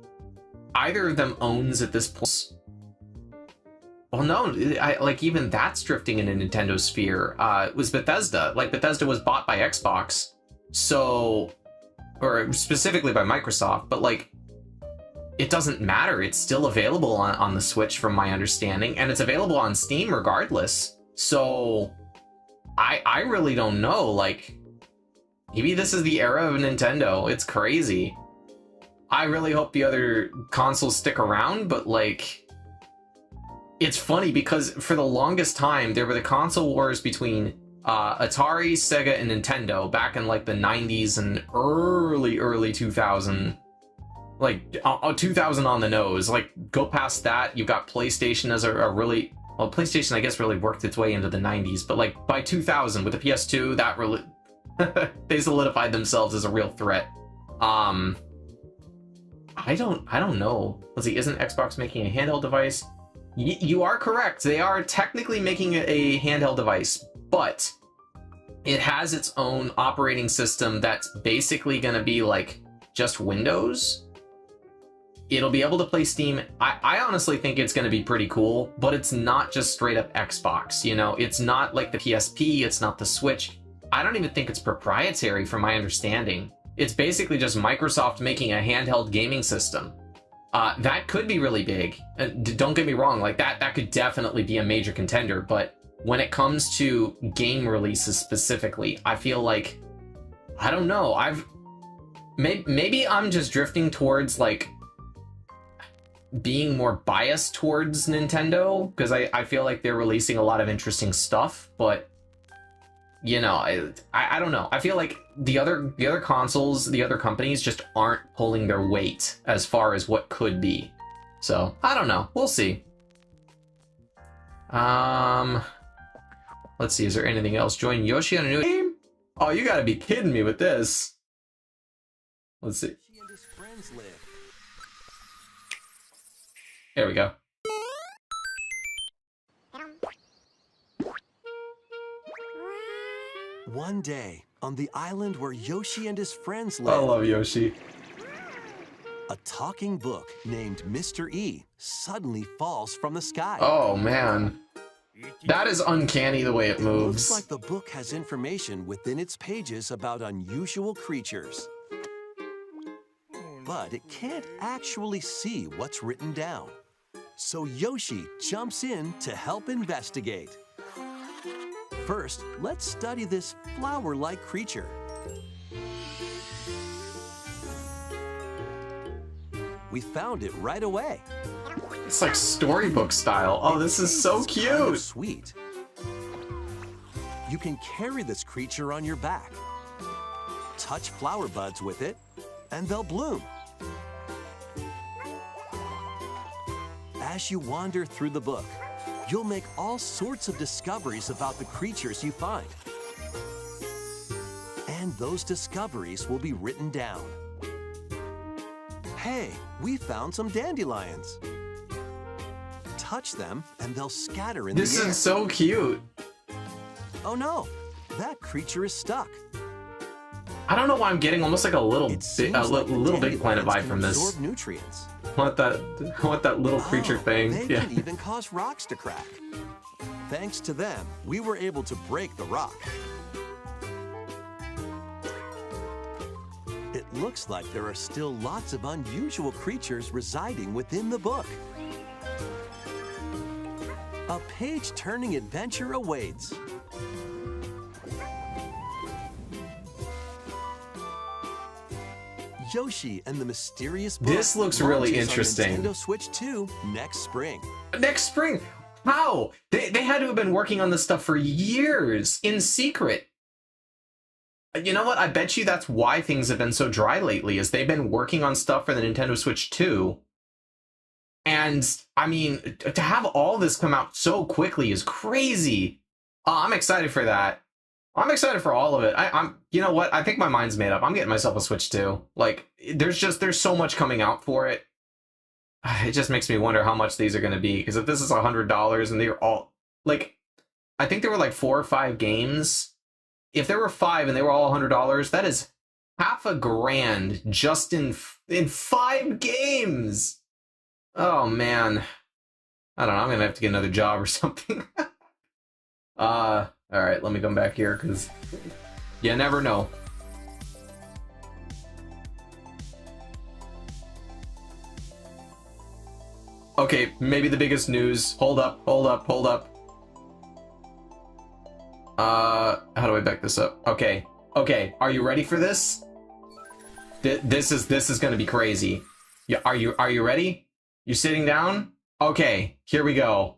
either of them owns at this point... Well, no, like even that's drifting into Nintendo's sphere. Was Bethesda. Like, Bethesda was bought by Xbox, so... Or specifically by Microsoft, but like... It doesn't matter. It's still available on the Switch from my understanding, and it's available on Steam regardless. So I really don't know. Like, maybe this is the era of Nintendo. It's crazy. I really hope the other consoles stick around, but like, it's funny because for the longest time there were the console wars between Atari, Sega, and Nintendo back in like the 90s and early 2000. Like, 2000 on the nose. Like, go past that, you've got PlayStation as a really... Well, PlayStation, I guess, really worked its way into the 90s, but, like, by 2000, with the PS2, that really... they solidified themselves as a real threat. I don't know. Let's see, isn't Xbox making a handheld device? You are correct. They are technically making a handheld device, but it has its own operating system that's basically going to be, like, just Windows. It'll be able to play Steam. I honestly think it's going to be pretty cool, but it's not just straight up Xbox, you know? It's not like the PSP, it's not the Switch. I don't even think it's proprietary from my understanding. It's basically just Microsoft making a handheld gaming system. That could be really big. Don't get me wrong, like that could definitely be a major contender, but when it comes to game releases specifically, I feel like, I don't know, maybe I'm just drifting towards like being more biased towards Nintendo, because I feel like they're releasing a lot of interesting stuff, but you know, I don't know. I feel like the other consoles, the other companies just aren't pulling their weight as far as what could be. So, I don't know. We'll see. Let's see, is there anything else? Join Yoshi on a new game? Oh, you gotta be kidding me with this. Let's see. There we go. One day, on the island where Yoshi and his friends live, I love Yoshi. A talking book named Mr. E suddenly falls from the sky. Oh, man. That is uncanny the way it moves. Looks like the book has information within its pages about unusual creatures. But it can't actually see what's written down. So Yoshi jumps in to help investigate. First, let's study this flower-like creature. We found it right away. It's like storybook style. Oh, this is so cute. Kind of sweet. You can carry this creature on your back. Touch flower buds with it, and they'll bloom. As you wander through the book, you'll make all sorts of discoveries about the creatures you find. And those discoveries will be written down. Hey, we found some dandelions. Touch them, and they'll scatter in the air. This is so cute. Oh no, that creature is stuck. I don't know why I'm getting almost like a little big planet vibe from this. Absorb nutrients. I want that little creature thing. They can even cause rocks to crack. Thanks to them, we were able to break the rock. It looks like there are still lots of unusual creatures residing within the book. A page-turning adventure awaits. Yoshi and the Mysterious Book. This looks really interesting. On Nintendo Switch 2 next spring. Next spring? How? They had to have been working on this stuff for years in secret. You know what? I bet you that's why things have been so dry lately, is they've been working on stuff for the Nintendo Switch 2. And, I mean, to have all this come out so quickly is crazy. I'm excited for that. I'm excited for all of it. I'm, you know what? I think my mind's made up. I'm getting myself a Switch 2. Like, there's so much coming out for it. It just makes me wonder how much these are going to be. Because if this is $100 and they're all, like, I think there were like 4 or 5 games. If there were 5 and they were all $100, that is $500 just in 5 games. Oh man, I don't know. I'm gonna have to get another job or something. All right, let me come back here because you never know. Okay, maybe the biggest news. Hold up. How do I back this up? Okay, are you ready for this? This is gonna be crazy. Yeah, are you ready? You sitting down? Okay, here we go.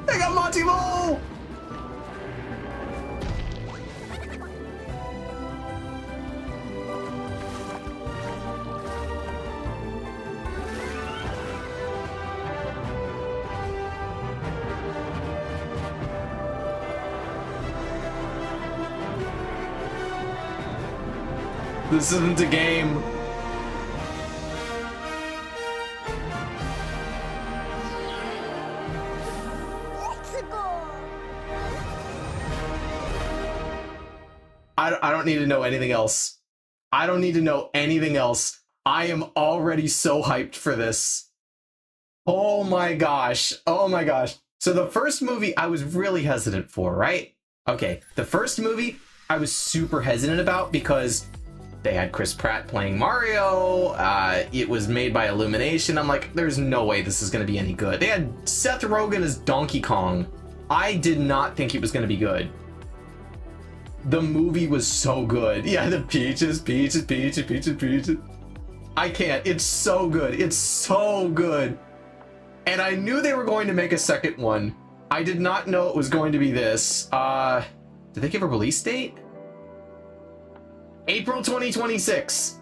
I got Monty Ball! This isn't a game. I don't need to know anything else. I don't need to know anything else. I am already so hyped for this. Oh my gosh. Oh my gosh. So the first movie I was really hesitant for, right? Okay, the first movie I was super hesitant about because they had Chris Pratt playing Mario. It was made by Illumination. I'm like, there's no way this is going to be any good. They had Seth Rogen as Donkey Kong. I did not think it was going to be good. The movie was so good. Yeah, the peaches. I can't. It's so good. It's so good. And I knew they were going to make a second one. I did not know it was going to be this. Did they give a release date? April 2026.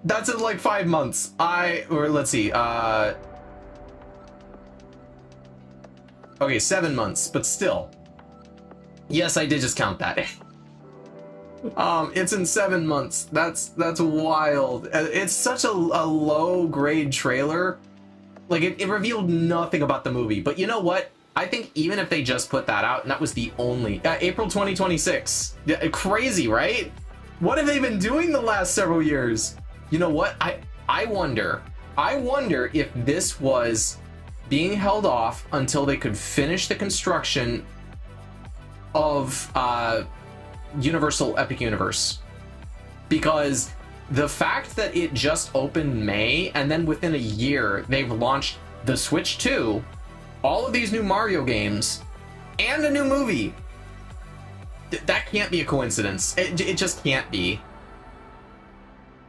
That's in like 5 months. Let's see. Okay, 7 months, but still. Yes, I did just count that. It's in 7 months. That's wild. It's such a low grade trailer, Like, it revealed nothing about the movie. But you know what? I think even if they just put that out, and that was the only... April 2026. Crazy, right? What have they been doing the last several years? You know what? I wonder if this was being held off until they could finish the construction of Universal Epic Universe. Because the fact that it just opened May, and then within a year, they've launched the Switch 2, all of these new Mario games, and a new movie. That can't be a coincidence. It just can't be.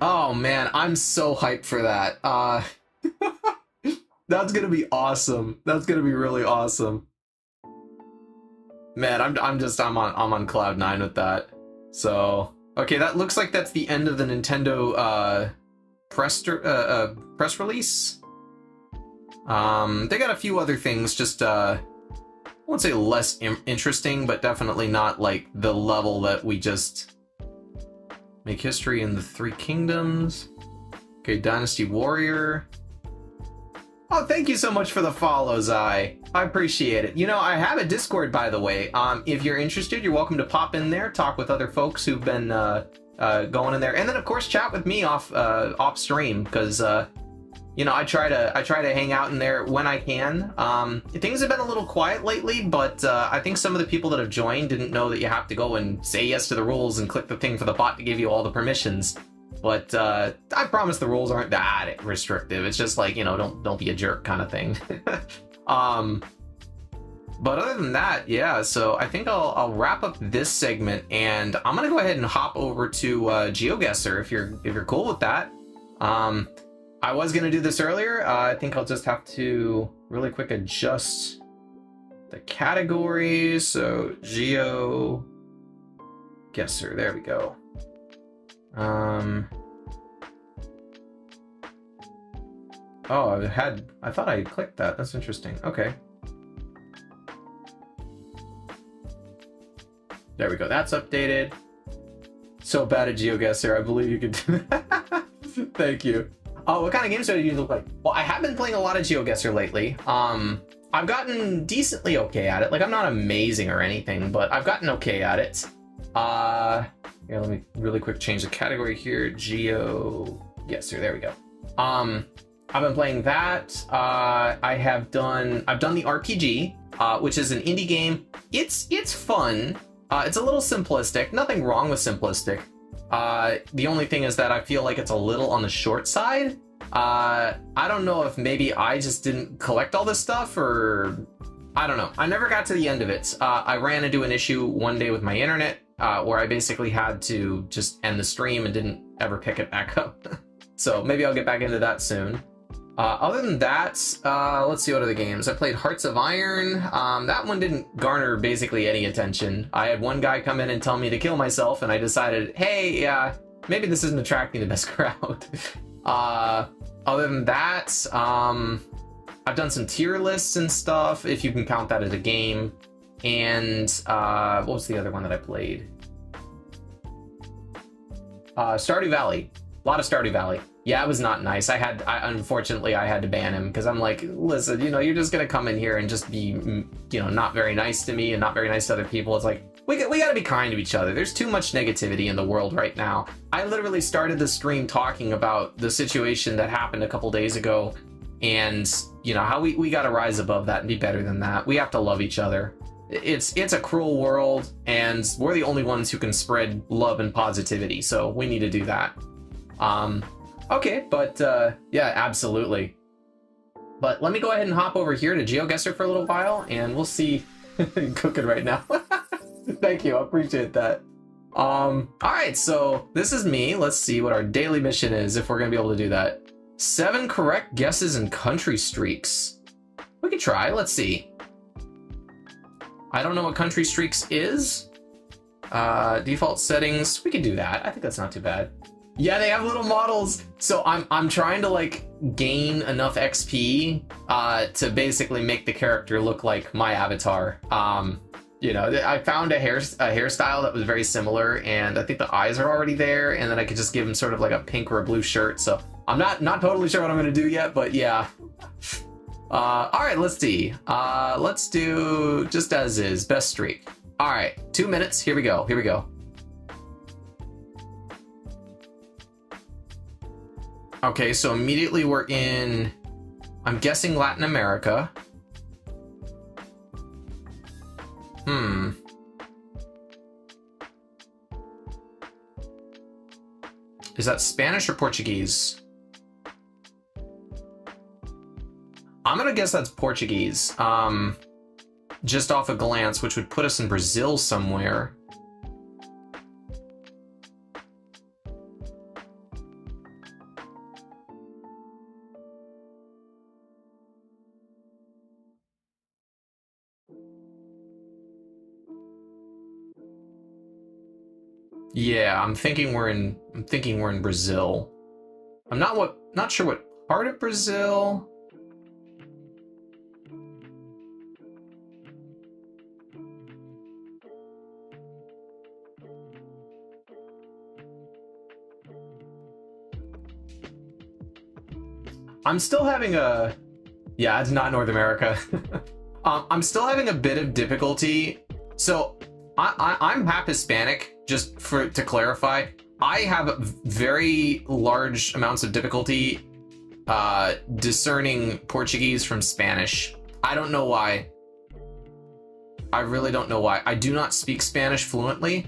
Oh man, I'm so hyped for that. That's gonna be awesome. That's gonna be really awesome. Man, I'm on cloud 9 with that. So, okay, that looks like that's the end of the Nintendo press release. They got a few other things, just I won't say less interesting, but definitely not like the level that we just make history in the Three Kingdoms. Okay, Dynasty Warrior. Oh, thank you so much for the follow, Zai. I appreciate it. You know, I have a Discord, by the way. If you're interested, you're welcome to pop in there, talk with other folks who've been going in there, and then of course chat with me off stream, because you know, I try to hang out in there when I can. Things have been a little quiet lately, but I think some of the people that have joined didn't know that you have to go and say yes to the rules and click the thing for the bot to give you all the permissions. But I promise the rules aren't that restrictive. It's just like, you know, don't be a jerk kind of thing. But other than that, yeah, so I think I'll wrap up this segment, and I'm gonna go ahead and hop over to GeoGuessr if you're cool with that. I was gonna do this earlier. I think I'll just have to really quick adjust the categories. So GeoGuessr, there we go. Oh, I thought I clicked that. That's interesting. Okay. There we go. That's updated. So bad at GeoGuessr. I believe you could do that. Thank you. Oh, what kind of games do you look like? Well, I have been playing a lot of GeoGuessr lately. I've gotten decently okay at it. Like, I'm not amazing or anything, but I've gotten okay at it. Here, let me really quick change the category here. GeoGuessr, there we go. I've been playing that. I've done the RPG, which is an indie game. It's fun. It's a little simplistic. Nothing wrong with simplistic. The only thing is that I feel like it's a little on the short side. I don't know if maybe I just didn't collect all this stuff, or I don't know. I never got to the end of it. I ran into an issue one day with my internet where I basically had to just end the stream and didn't ever pick it back up. So maybe I'll get back into that soon. Other than that, let's see what other games. I played Hearts of Iron. That one didn't garner basically any attention. I had one guy come in and tell me to kill myself, and I decided, hey, maybe this isn't attracting the best crowd. Other than that, I've done some tier lists and stuff, if you can count that as a game. And what was the other one that I played? Stardew Valley. A lot of Stardew Valley. Yeah, it was not nice. Unfortunately, I had to ban him because I'm like, listen, you know, you're just gonna come in here and just be, you know, not very nice to me and not very nice to other people. It's like, we gotta be kind to each other. There's too much negativity in the world right now. I literally started the stream talking about the situation that happened a couple days ago, and you know how we gotta rise above that and be better than that. We have to love each other. It's a cruel world, and we're the only ones who can spread love and positivity. So we need to do that. Okay, but yeah, absolutely. But let me go ahead and hop over here to GeoGuessr for a little while, and we'll see. Cooking right now. Thank you, I appreciate that. All right, so this is me. Let's see what our daily mission is, if we're gonna be able to do that. 7 correct guesses and country streaks. We could try. Let's see. I don't know what country streaks is. Default settings. We could do that. I think that's not too bad. Yeah, they have little models. So I'm trying to like gain enough XP to basically make the character look like my avatar. You know, I found a hairstyle that was very similar, and I think the eyes are already there, and then I could just give him sort of like a pink or a blue shirt. So I'm not totally sure what I'm gonna do yet, but yeah, Alright, let's see. Let's do just as is, best streak. Alright, 2 minutes, here we go, here we go. Okay, so immediately we're in, I'm guessing Latin America. Is that Spanish or Portuguese? I'm gonna guess that's Portuguese. Just off a glance, which would put us in Brazil somewhere. Yeah, I'm thinking we're in Brazil. I'm not sure what part of Brazil. I'm still having a... Yeah, it's not North America. I'm still having a bit of difficulty. So, I'm half Hispanic, just to clarify. I have very large amounts of difficulty discerning Portuguese from Spanish. I don't know why. I really don't know why. I do not speak Spanish fluently.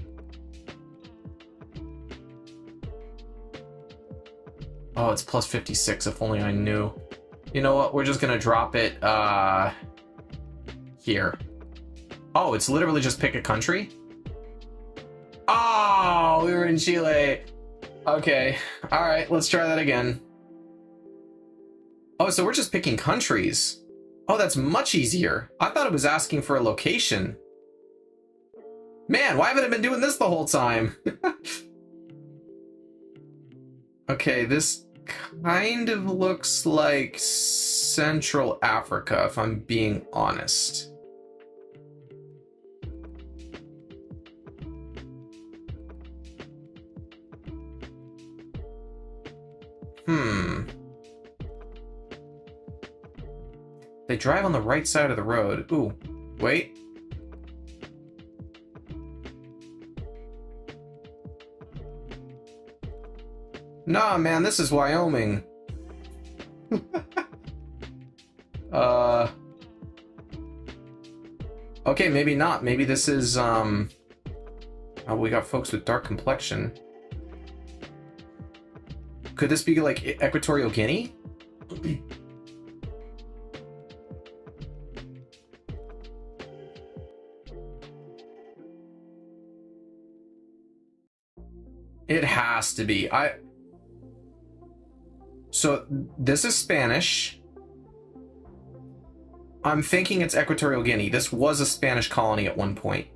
Oh, it's plus 56, if only I knew. You know what, we're just gonna drop it, here. Oh, it's literally just pick a country? Oh, we were in Chile. Okay, alright, let's try that again. Oh, so we're just picking countries. Oh, that's much easier. I thought it was asking for a location. Man, why haven't I been doing this the whole time? Okay, this kind of looks like Central Africa, if I'm being honest. They drive on the right side of the road. Ooh, wait. Nah, man, this is Wyoming. Okay, maybe not. Maybe this is, oh, we got folks with dark complexion. Could this be, like, Equatorial Guinea? It has to be. So, this is Spanish. I'm thinking it's Equatorial Guinea. This was a Spanish colony at one point.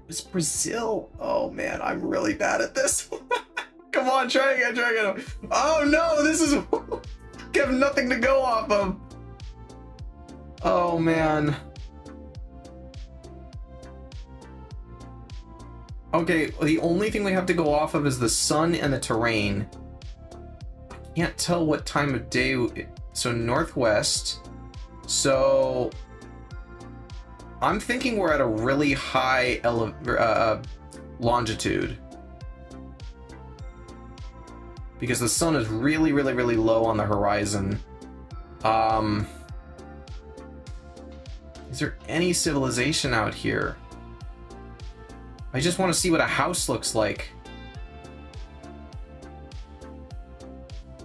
It's Brazil. Oh man, I'm really bad at this. Come on, try again, try again. Oh no, this is... I have nothing to go off of. Oh man. Okay, the only thing we have to go off of is the sun and the terrain. I can't tell what time of day. So northwest. So I'm thinking we're at a really high longitude. Because the sun is really, really, really low on the horizon. Is there any civilization out here? I just want to see what a house looks like.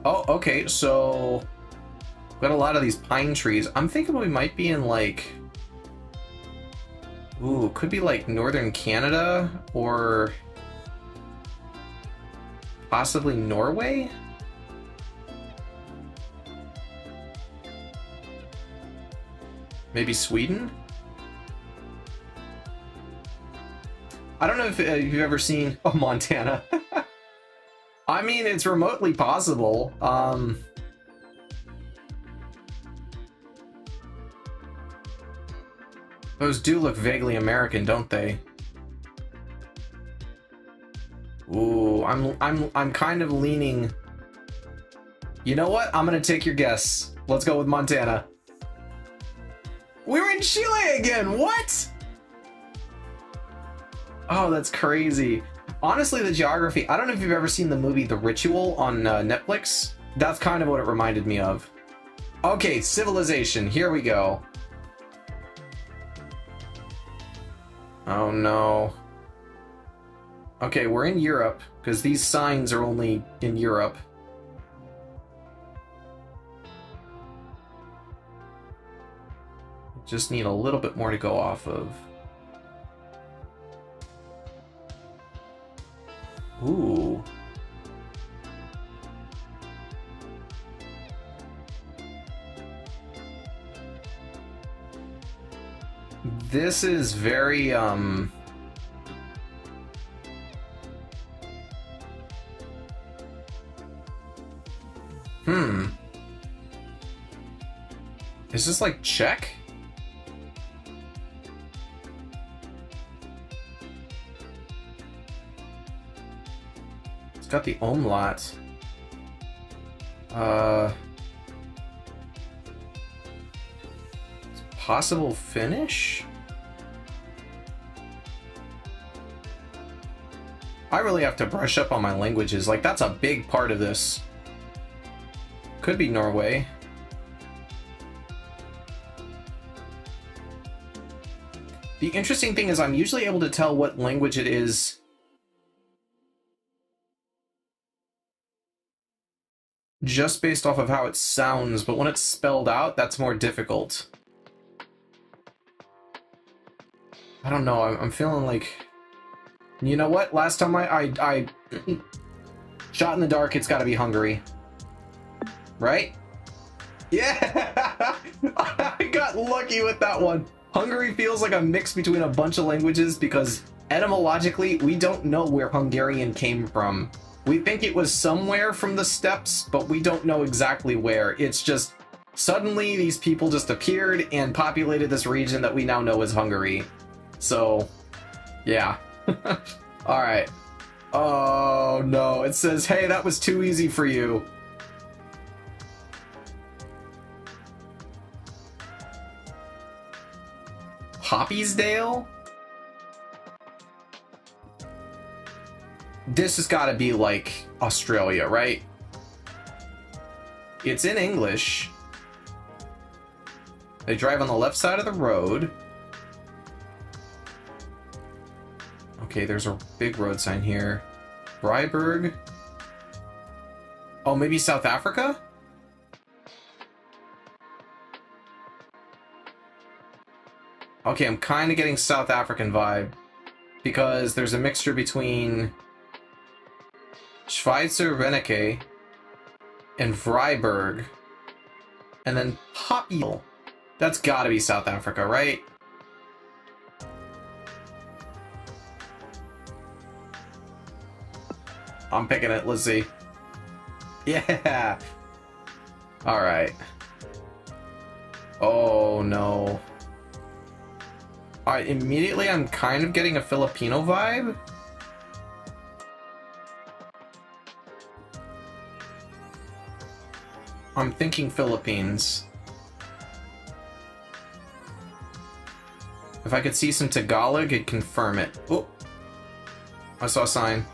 Oh, okay, so... got a lot of these pine trees. I'm thinking we might be in, like... ooh, could be, like, northern Canada, or... possibly Norway? Maybe Sweden? I don't know if you've ever seen... oh, Montana. I mean, it's remotely possible. Those do look vaguely American, don't they? Ooh, I'm kind of leaning... You know what? I'm gonna take your guess. Let's go with Montana. We're in Chile again! What? Oh, that's crazy. Honestly, the geography, I don't know if you've ever seen the movie The Ritual on Netflix. That's kind of what it reminded me of. Okay, civilization, here we go. Oh no. Okay, we're in Europe, because these signs are only in Europe. Just need a little bit more to go off of. Ooh. This is very, Is this like Czech? It's got the umlaut. It's possible Finnish? I really have to brush up on my languages. Like, that's a big part of this. Could be Norway. The interesting thing is I'm usually able to tell what language it is just based off of how it sounds, but when it's spelled out, that's more difficult. I don't know, I'm feeling like... You know what? Last time I shot in the dark, it's gotta be Hungary. Right? Yeah! I got lucky with that one. Hungary feels like a mix between a bunch of languages because etymologically, we don't know where Hungarian came from. We think it was somewhere from the steppes, but we don't know exactly where. It's just suddenly these people just appeared and populated this region that we now know as Hungary. So, yeah. Alright. Oh no, it says, hey, that was too easy for you. Poppiesdale? This has got to be like Australia, right? It's in English. They drive on the left side of the road. Okay, there's a big road sign here. Freiburg. Oh, maybe South Africa? Okay, I'm kind of getting South African vibe because there's a mixture between Cybernetic and Freiburg and then Poppy. That's gotta be South Africa, right? I'm picking it, let's see. Yeah! Alright. Oh no. Alright, immediately I'm kind of getting a Filipino vibe. I'm thinking Philippines. If I could see some Tagalog, it'd confirm it. Oh! I saw a sign.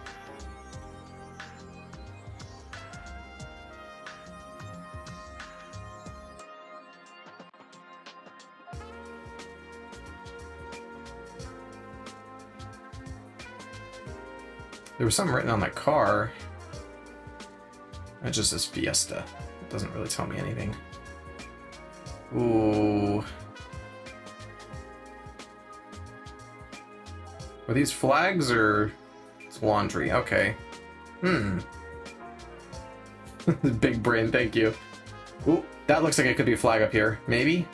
There was something written on that car. It just says Fiesta. It doesn't really tell me anything. Ooh. Are these flags or it's laundry? Okay. Big brain, thank you. Ooh, that looks like it could be a flag up here. Maybe?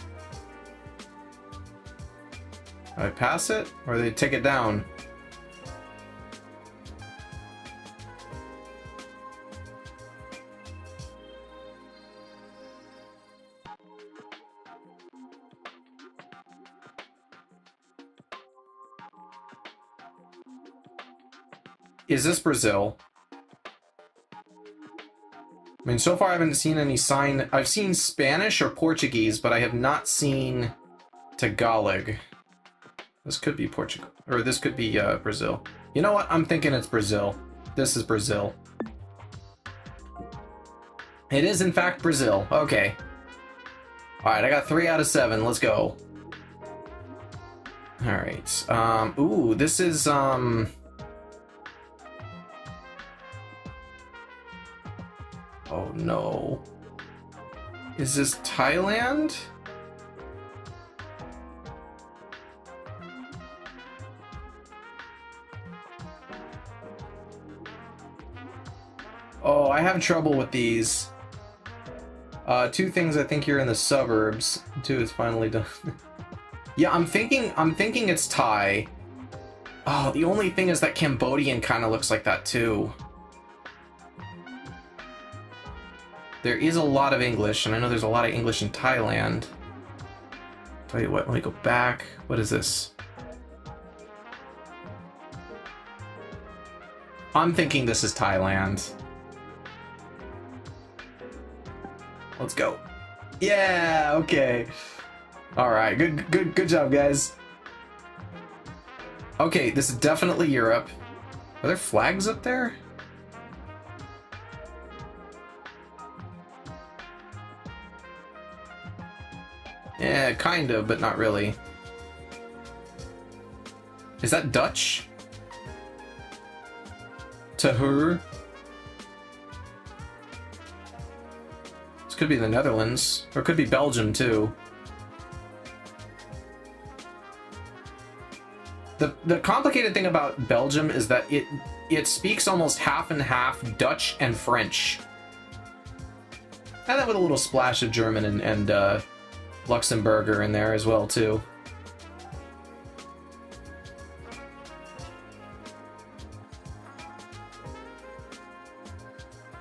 Do I pass it? Or they take it down? Is this Brazil? I mean, so far I haven't seen any sign. I've seen Spanish or Portuguese, but I have not seen Tagalog. This could be Portugal, or this could be Brazil. You know what? I'm thinking it's Brazil. This is Brazil. It is, in fact, Brazil. Okay. Alright, I got 3 out of 7. Let's go. Alright. Ooh, this is, Oh, no. Is this Thailand? Oh, I have trouble with these. 2 things, I think you're in the suburbs. 2 is finally done. Yeah, I'm thinking it's Thai. Oh, the only thing is that Cambodian kind of looks like that too. There is a lot of English, and I know there's a lot of English in Thailand. Tell you what, let me go back. What is this? I'm thinking this is Thailand. Let's go. Yeah, okay. All right, good job, guys. Okay, this is definitely Europe. Are there flags up there? Yeah, kind of, but not really. Is that Dutch? Tahur? This could be the Netherlands, or it could be Belgium too. The complicated thing about Belgium is that it speaks almost half and half Dutch and French. And then with a little splash of German and Luxembourger in there as well too.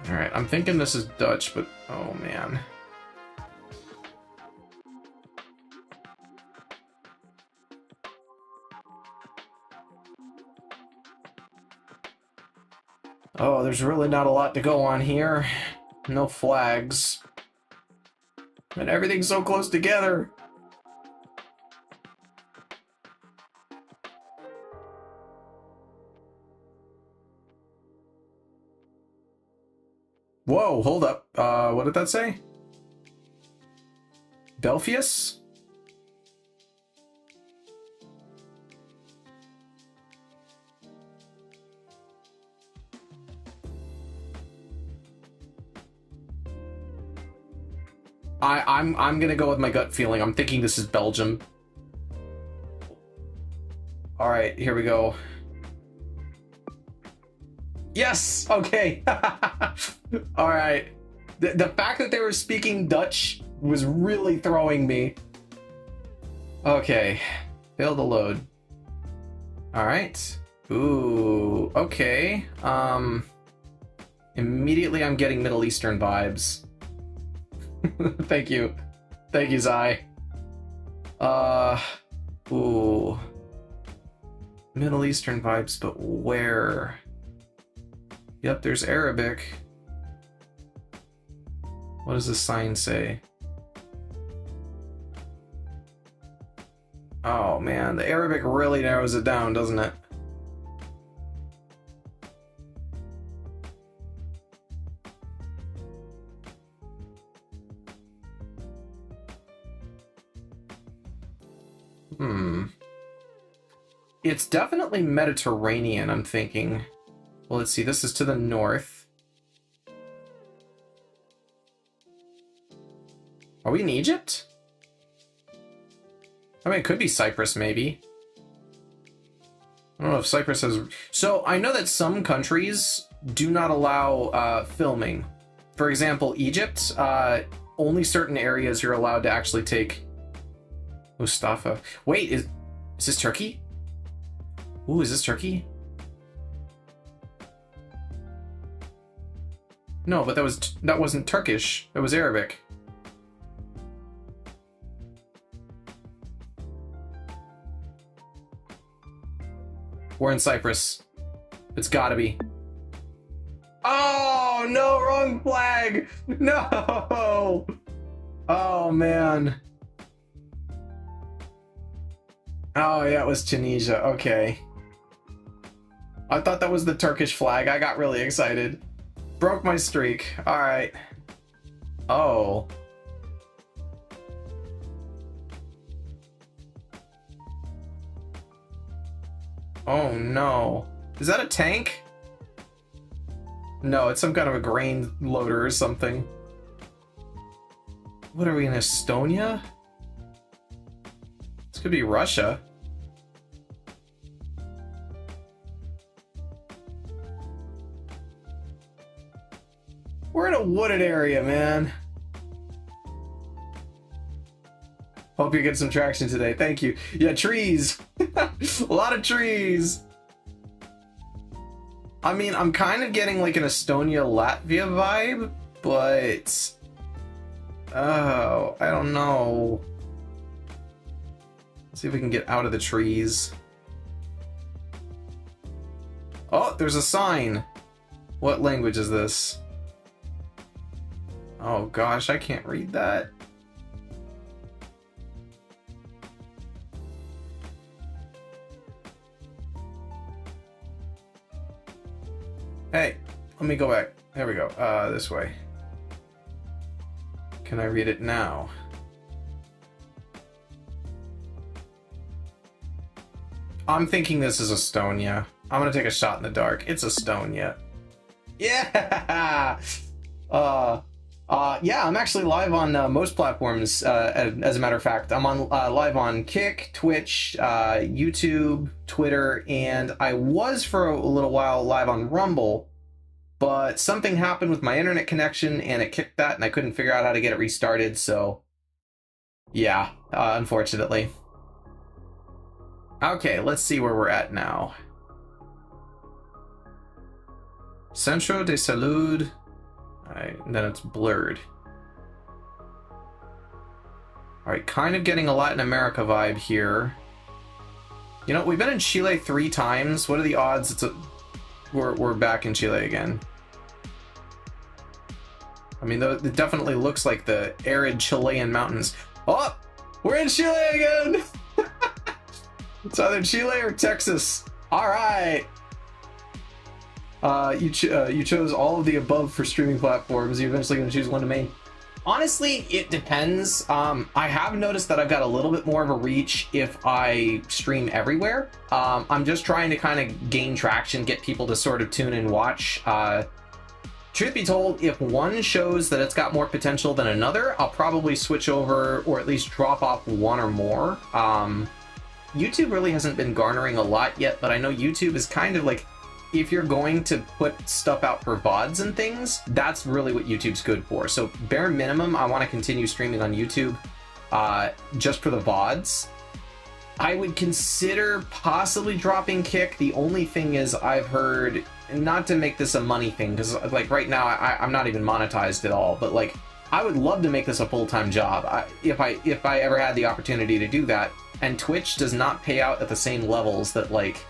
Alright, I'm thinking this is Dutch, but oh man. Oh, there's really not a lot to go on here. No flags. And everything's so close together. Whoa, hold up. What did that say? Belfius? I'm gonna go with my gut feeling. I'm thinking this is Belgium. All right, here we go. Yes. Okay. All right. The fact that they were speaking Dutch was really throwing me. Okay. Failed to load. All right. Ooh. Okay. Immediately, I'm getting Middle Eastern vibes. Thank you. Thank you, Zai. Ooh. Middle Eastern vibes, but where? Yep, there's Arabic. What does this sign say? Oh man, the Arabic really narrows it down, doesn't it? It's definitely Mediterranean, I'm thinking. Well, let's see, this is to the north. Are we in Egypt? I mean, it could be Cyprus, maybe. I don't know if Cyprus has... So, I know that some countries do not allow filming. For example, Egypt, only certain areas you're allowed to actually take... Mustafa. Wait, is this Turkey? Ooh, is this Turkey? No, but that wasn't Turkish. That was Arabic. We're in Cyprus. It's gotta be. Oh Oh no, wrong flag! No! Oh man. Oh yeah, it was Tunisia. Okay. I thought that was the Turkish flag. I got really excited. Broke my streak. Alright. Oh. Oh no. Is that a tank? No, it's some kind of a grain loader or something. What are we in Estonia? This could be Russia. We're in a wooded area, man. Hope you get some traction today. Thank you. Yeah, trees. A lot of trees. I mean, I'm kind of getting like an Estonia, Latvia vibe, but... Oh, I don't know. Let's see if we can get out of the trees. Oh, there's a sign. What language is this? Oh gosh, I can't read that. Hey, let me go back. There we go. This way. Can I read it now? I'm thinking this is Estonia. I'm gonna take a shot in the dark. It's Estonia. Yeah! Yeah, I'm actually live on most platforms, as a matter of fact. I'm on live on Kick, Twitch, YouTube, Twitter, and I was for a little while live on Rumble, but something happened with my internet connection and it kicked that and I couldn't figure out how to get it restarted, so yeah, unfortunately. Okay, let's see where we're at now. Centro de Salud. Alright, and then it's blurred. Alright, kind of getting a Latin America vibe here. You know, we've been in Chile 3 times. What are the odds we're back in Chile again? I mean, it definitely looks like the arid Chilean mountains. Oh! We're in Chile again! It's either Chile or Texas. Alright! You chose all of the above for streaming platforms. You're eventually going to choose one to main. Honestly, it depends. I have noticed that I've got a little bit more of a reach if I stream everywhere. I'm just trying to kind of gain traction, get people to sort of tune and watch. Truth be told, if one shows that it's got more potential than another, I'll probably switch over or at least drop off one or more. YouTube really hasn't been garnering a lot yet, but I know YouTube is kind of like, if you're going to put stuff out for VODs and things, that's really what YouTube's good for. So bare minimum, I want to continue streaming on YouTube just for the VODs. I would consider possibly dropping Kick. The only thing is I've heard, not to make this a money thing, because like right now I'm not even monetized at all, but like I would love to make this a full-time job if I ever had the opportunity to do that. And Twitch does not pay out at the same levels that, like,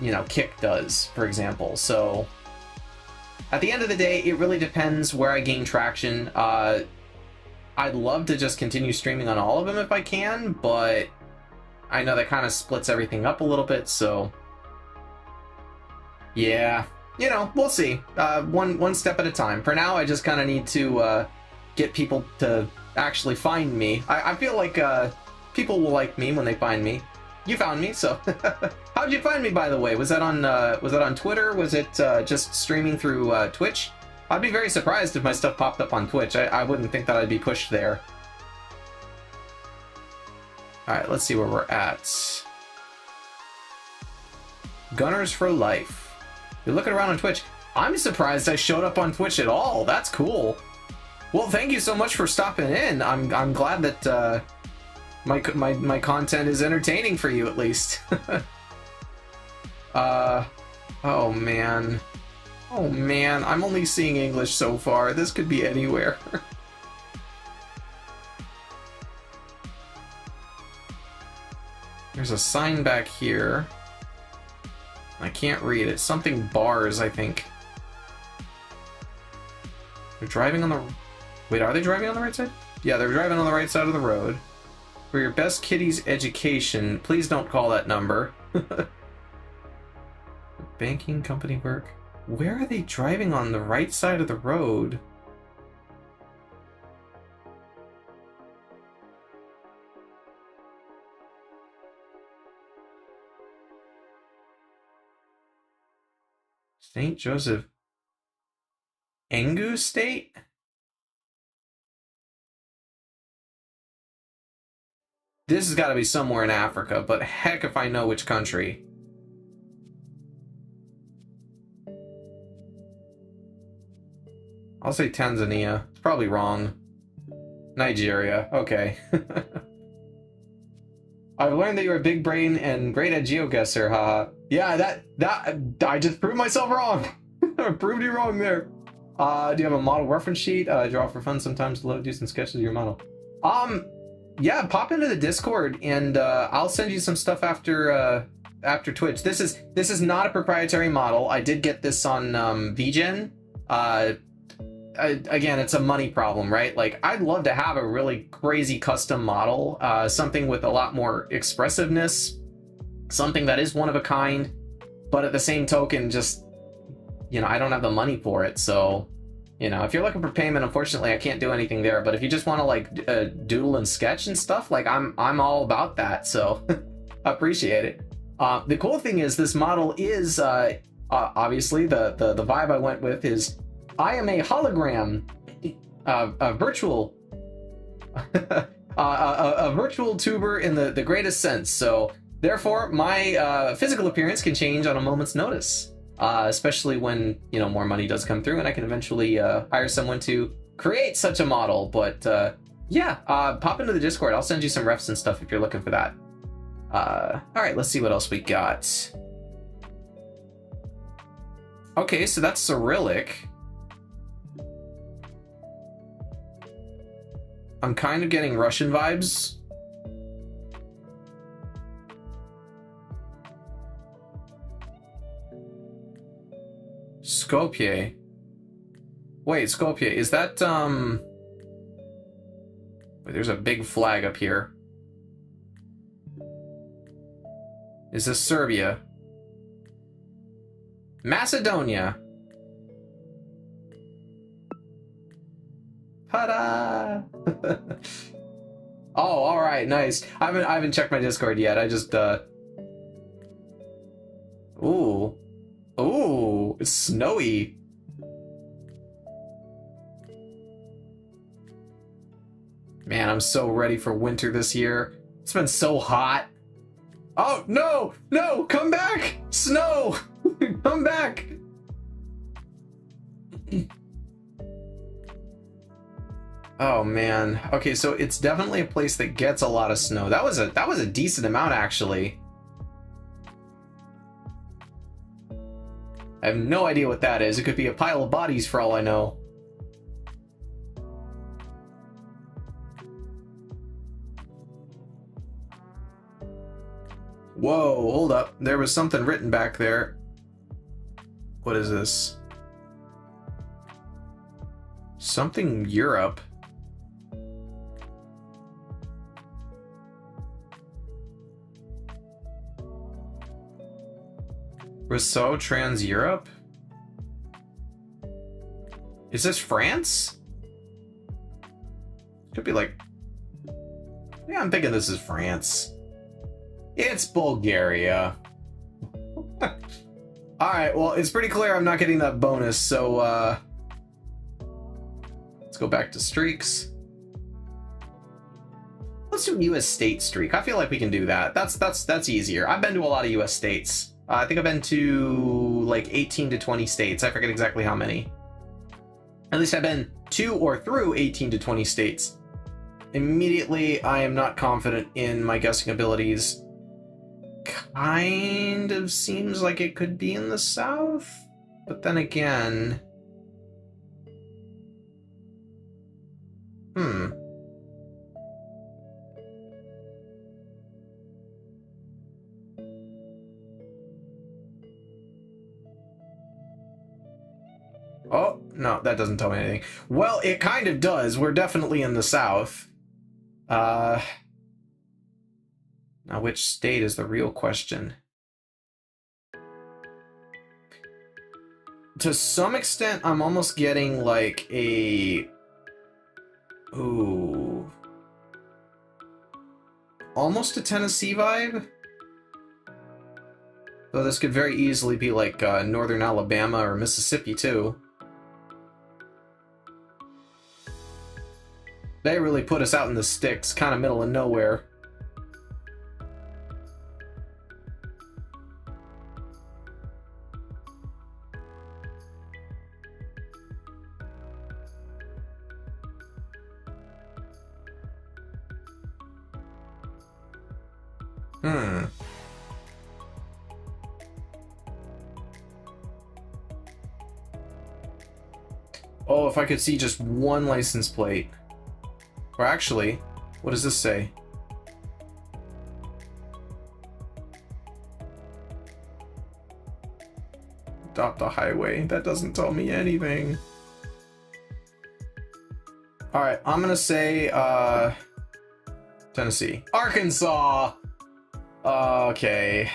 you know, Kick does, for example. So at the end of the day, it really depends where I gain traction. I'd love to just continue streaming on all of them if I can, but I know that kind of splits everything up a little bit, so yeah, you know, we'll see. One step at a time. For now, I just kind of need to get people to actually find me. I feel like people will like me when they find me. You found me, so how'd you find me, by the way? Was that on Twitter? Was it just streaming through Twitch? I'd be very surprised if my stuff popped up on Twitch. I wouldn't think that I'd be pushed there. Alright, let's see where we're at. Gunners for life. You're looking around on Twitch. I'm surprised I showed up on Twitch at all. That's cool. Well, thank you so much for stopping in. I'm glad that my content is entertaining for you, at least. Oh man. Oh man, I'm only seeing English so far. This could be anywhere. There's a sign back here. I can't read it. Something bars, I think. They're driving on the... Wait, are they driving on the right side? Yeah, they're driving on the right side of the road. For your best kitty's education, please don't call that number. Banking company work. Where are they driving on the right side of the road? St. Joseph. Engu State? This has got to be somewhere in Africa, but heck if I know which country. I'll say Tanzania. It's probably wrong. Nigeria. Okay. I've learned that you're a big brain and great at GeoGuessr, haha. Yeah, that I just proved myself wrong. I proved you wrong there. Do you have a model reference sheet? Draw for fun sometimes to do some sketches of your model. Yeah, pop into the Discord and I'll send you some stuff after Twitch. This is not a proprietary model. I did get this on VGen. Again, it's a money problem, right? Like, I'd love to have a really crazy custom model, something with a lot more expressiveness, something that is one of a kind, but at the same token, just, you know, I don't have the money for it. So, you know, if you're looking for payment, unfortunately, I can't do anything there. But if you just want to like doodle and sketch and stuff, like I'm all about that. So I appreciate it. The cool thing is this model is obviously the vibe I went with is I am a hologram, a virtual, a virtual tuber in the greatest sense. So therefore, my physical appearance can change on a moment's notice, especially when, you know, more money does come through and I can eventually hire someone to create such a model. But yeah, pop into the Discord. I'll send you some refs and stuff if you're looking for that. All right, let's see what else we got. Okay, so that's Cyrillic. I'm kind of getting Russian vibes. Skopje. Wait, Skopje, is that, Wait, there's a big flag up here. Is this Serbia? Macedonia. Ta-da! Oh, all right, nice. I haven't checked my Discord yet. I just Ooh, it's snowy. Man, I'm so ready for winter this year. It's been so hot. Oh no, come back, snow, come back. Oh man. Okay, so it's definitely a place that gets a lot of snow. That was a decent amount actually. I have no idea what that is. It could be a pile of bodies for all I know. Whoa, hold up. There was something written back there. What is this? Something Europe. Rousseau Trans Europe? Is this France? Could be like... Yeah, I'm thinking this is France. It's Bulgaria. Alright, well, it's pretty clear I'm not getting that bonus, so, let's go back to streaks. Let's do US state streak. I feel like we can do that. That's easier. I've been to a lot of US states. I think I've been to like 18 to 20 states. I forget exactly how many. At least I've been to or through 18 to 20 states. Immediately, I am not confident in my guessing abilities. Kind of seems like it could be in the South, but then again... Oh, No, that doesn't tell me anything. Well, it kind of does. We're definitely in the South. Now, which state is the real question? To some extent, I'm almost getting like a... Ooh. Almost a Tennessee vibe? Though this could very easily be like northern Alabama or Mississippi too. They really put us out in the sticks, kind of middle of nowhere. Oh, if I could see just one license plate. Or actually, what does this say? Adopt a highway. That doesn't tell me anything. Alright, I'm gonna say, Tennessee. Arkansas! Okay.